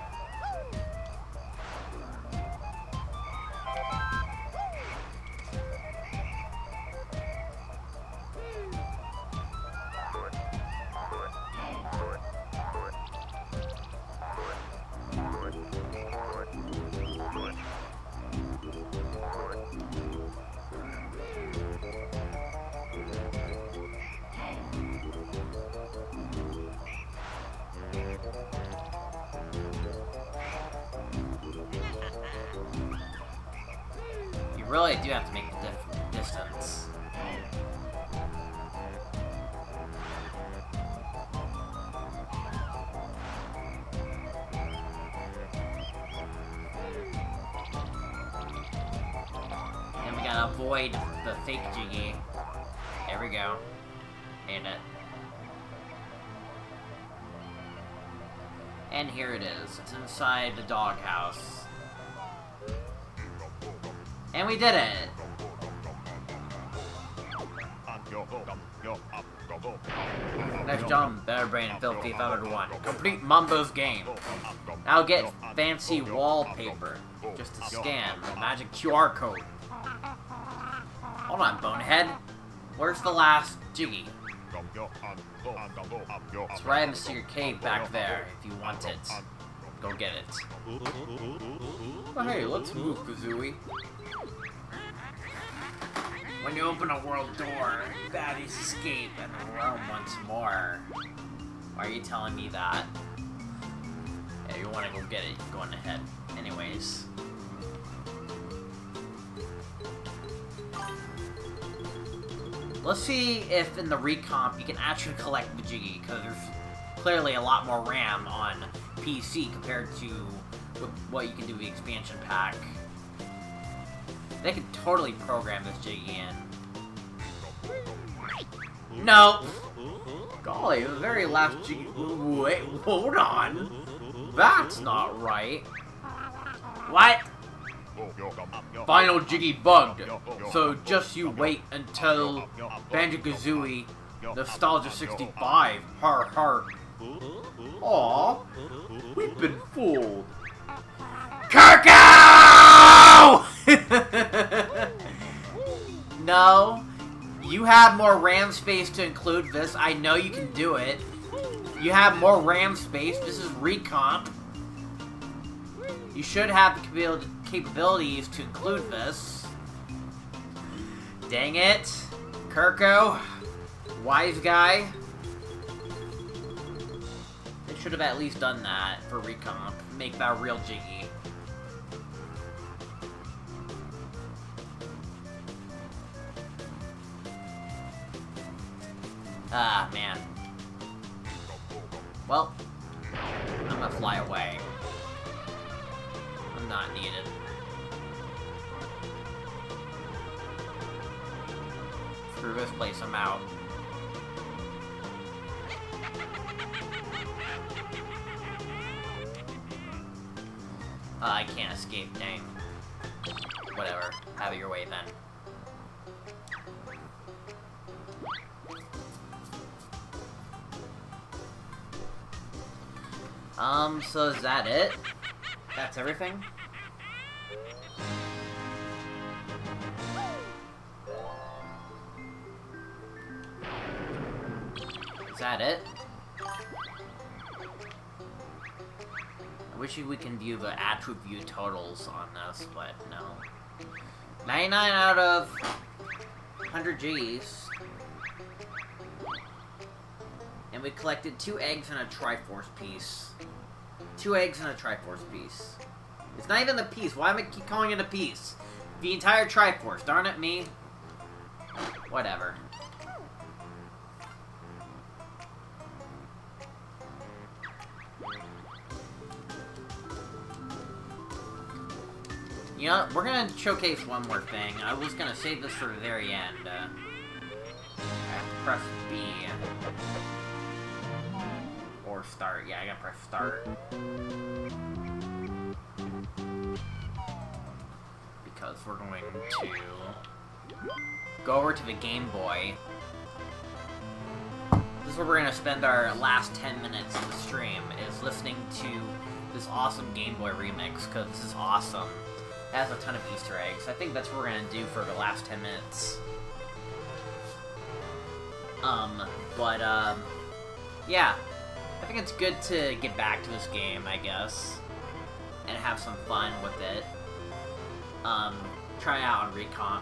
You really do have to make the distance. And we gotta avoid the fake Jiggy. There we go. And it. And here it is. It's inside the doghouse. And we did it! Nice job, Better Brain and Filthy 501. Complete Mumbo's game. Now get fancy wallpaper. Just to scan the magic QR code. Hold on, Bonehead. Where's the last Jiggy? It's right in the secret cave back there, if you want it. Go get it. Oh, hey, let's move, Kazooie. When you open a world door, baddies escape and roam once more. Why are you telling me that? Yeah, you want to go get it, you're going ahead. Anyways. Let's see if in the recomp you can actually collect the Jiggy, because there's clearly a lot more RAM on PC compared to what you can do with the expansion pack. They could totally program this Jiggy in. No! Golly, the very last Jiggy... Wait, hold on! That's not right! What? Final Jiggy bugged, so just you wait until Banjo Kazooie Nostalgia 65. Har har. Aw, we've been fooled. Kirko! No, you have more RAM space to include this. I know you can do it. You have more RAM space. This is Recomp. You should have the capabilities to include this. Dang it. Kirko. Wise guy. They should have at least done that for Recomp. Make that real Jiggy. Ah, man. Well, I'm gonna fly away. I'm not needed. Screw this place, I'm out. I can't escape, dang. Whatever, have it your way then. So is that it? That's everything? Is that it? I wish we can view the attribute totals on this, but no. 99 out of 100 Gs. And we collected 2 eggs and a Triforce piece. 2 eggs and a Triforce piece. It's not even a piece. Why am I keep calling it a piece? The entire Triforce. Darn it, me. Whatever. You know, we're gonna showcase one more thing. I was gonna save this for the very end. I have to press B. Or Or start. Yeah, I gotta press start. Because we're going to go over to the Game Boy. This is where we're gonna spend our last 10 minutes of the stream, is listening to this awesome Game Boy remix, because this is awesome. It has a ton of Easter eggs. I think that's what we're gonna do for the last 10 minutes. Yeah. I think it's good to get back to this game, I guess. And have some fun with it. Try it out on Recomp.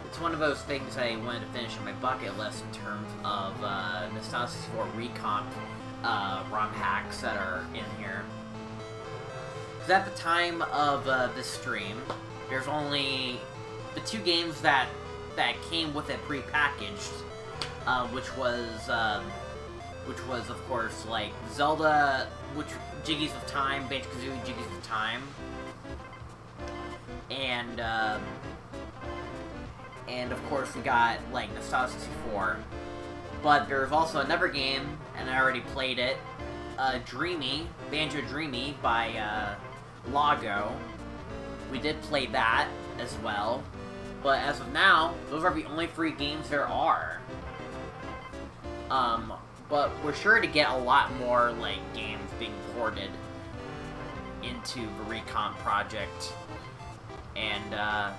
It's one of those things I wanted to finish on my bucket list in terms of Nostalgia 64 Recomp ROM hacks that are in here. Because at the time of this stream, there's only the 2 games that came with it pre-packaged, which was of course like Zelda, Jiggies of Time, Banjo Kazooie, Jiggies of Time, and of course we got like Nostalgia 64. But there's also another game, and I already played it, Banjo Dreamy by Lago. We did play that as well, but as of now, those are the only 3 games there are. But we're sure to get a lot more, like, games being ported into the Recomp project, and, I'll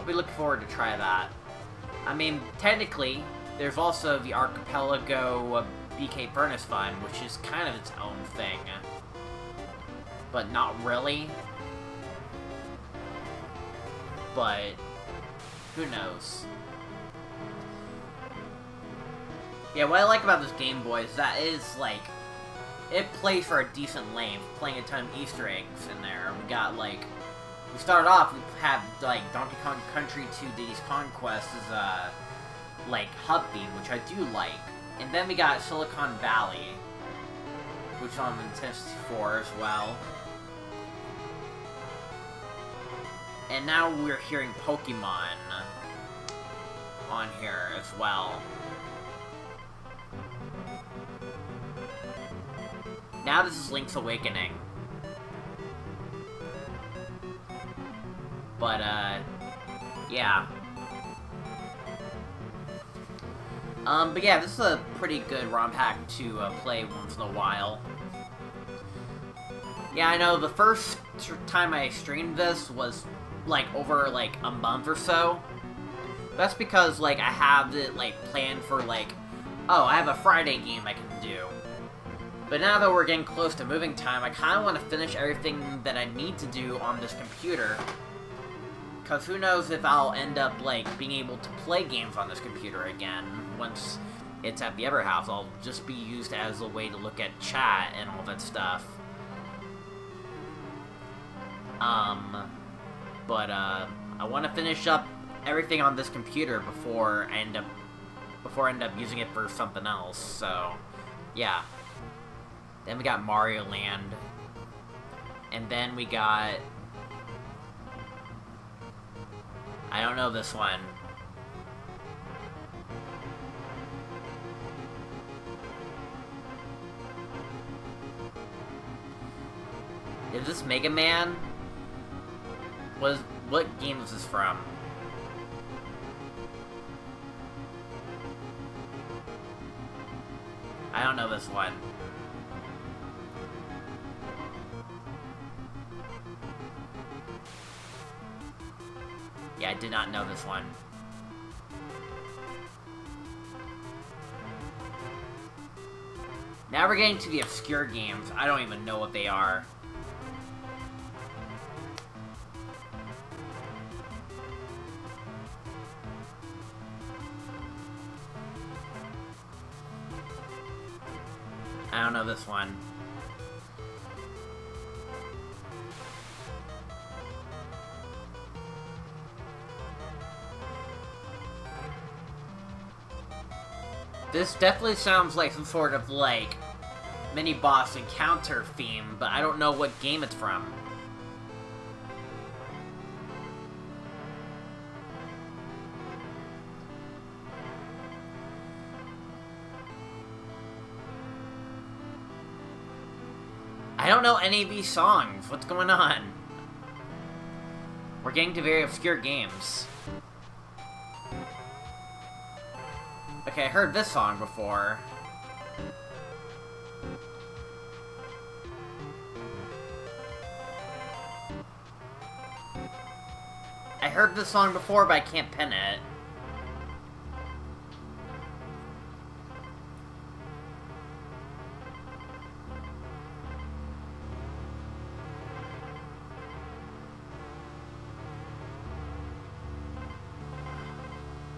be looking forward to try that. I mean, technically, there's also the Archipelago BK Furnace Fun, which is kind of its own thing. But not really. But, who knows? Yeah, what I like about this Game Boy is that it is, like, it plays for a decent length, playing a ton of Easter eggs in there. We got, like, we started off, we have, like, Donkey Kong Country 2 Diddy's Conquest as, like, hub theme, which I do like. And then we got Silicon Valley, which is on Nintendo 64 as well. And now we're hearing Pokemon on here as well. Now this is Link's Awakening. But, yeah. But yeah, this is a pretty good ROM hack to play once in a while. Yeah, I know the first time I streamed this was, like, over, like, a month or so. That's because, like, I have it, like, planned for, like, oh, I have a Friday game I can do. But now that we're getting close to moving time, I kind of want to finish everything that I need to do on this computer. Because who knows if I'll end up, like, being able to play games on this computer again once it's at the other house. I'll just be used as a way to look at chat and all that stuff. I want to finish up everything on this computer before I end up using it for something else, so, yeah. Then we got Mario Land. And then we got... I don't know this one. Is this Mega Man? What game is this from? I don't know this one. Yeah, I did not know this one. Now we're getting to the obscure games. I don't even know what they are. I don't know this one. This definitely sounds like some sort of, like, mini-boss encounter theme, but I don't know what game it's from. I don't know any of these songs. What's going on? We're getting to very obscure games. Okay, I heard this song before. I heard this song before, but I can't pin it.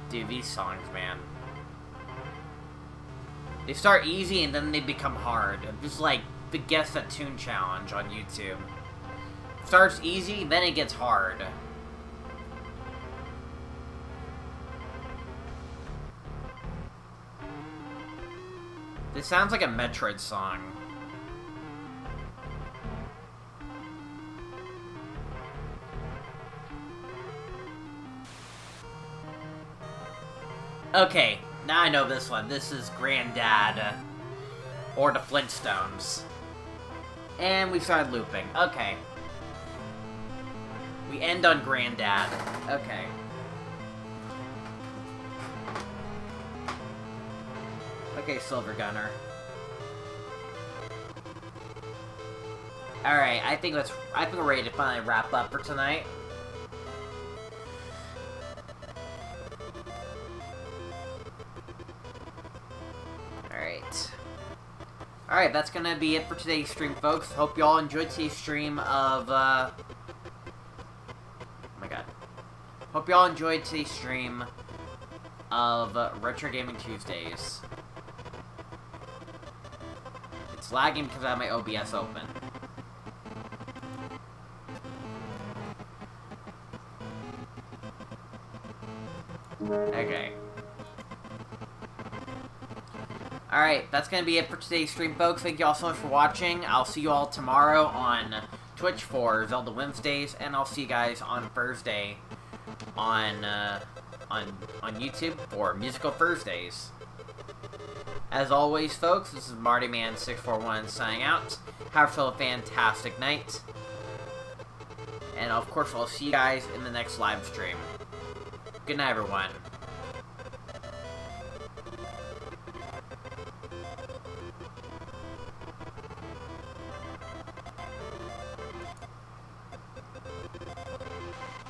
Dude, these songs, man. They start easy and then they become hard. Just like the Guess That Tune challenge on YouTube. Starts easy, then it gets hard. This sounds like a Metroid song. Okay, now I know this one. This is Granddad. Or the Flintstones. And we started looping. Okay. We end on Granddad. Okay. Okay, Silver Gunner. Alright, I think we're ready to finally wrap up for tonight. Alright, that's gonna be it for today's stream, folks. Hope you all enjoyed today's stream of, oh my god. Hope you all enjoyed today's stream of Retro Gaming Tuesdays. It's lagging because I have my OBS open. Okay. Alright, that's gonna be it for today's stream, folks. Thank you all so much for watching. I'll see you all tomorrow on Twitch for Zelda Wednesdays, and I'll see you guys on Thursday on YouTube for Musical Thursdays. As always, folks, this is Mardiman641 signing out. Have yourself a fantastic night. And of course, I'll see you guys in the next live stream. Good night, everyone.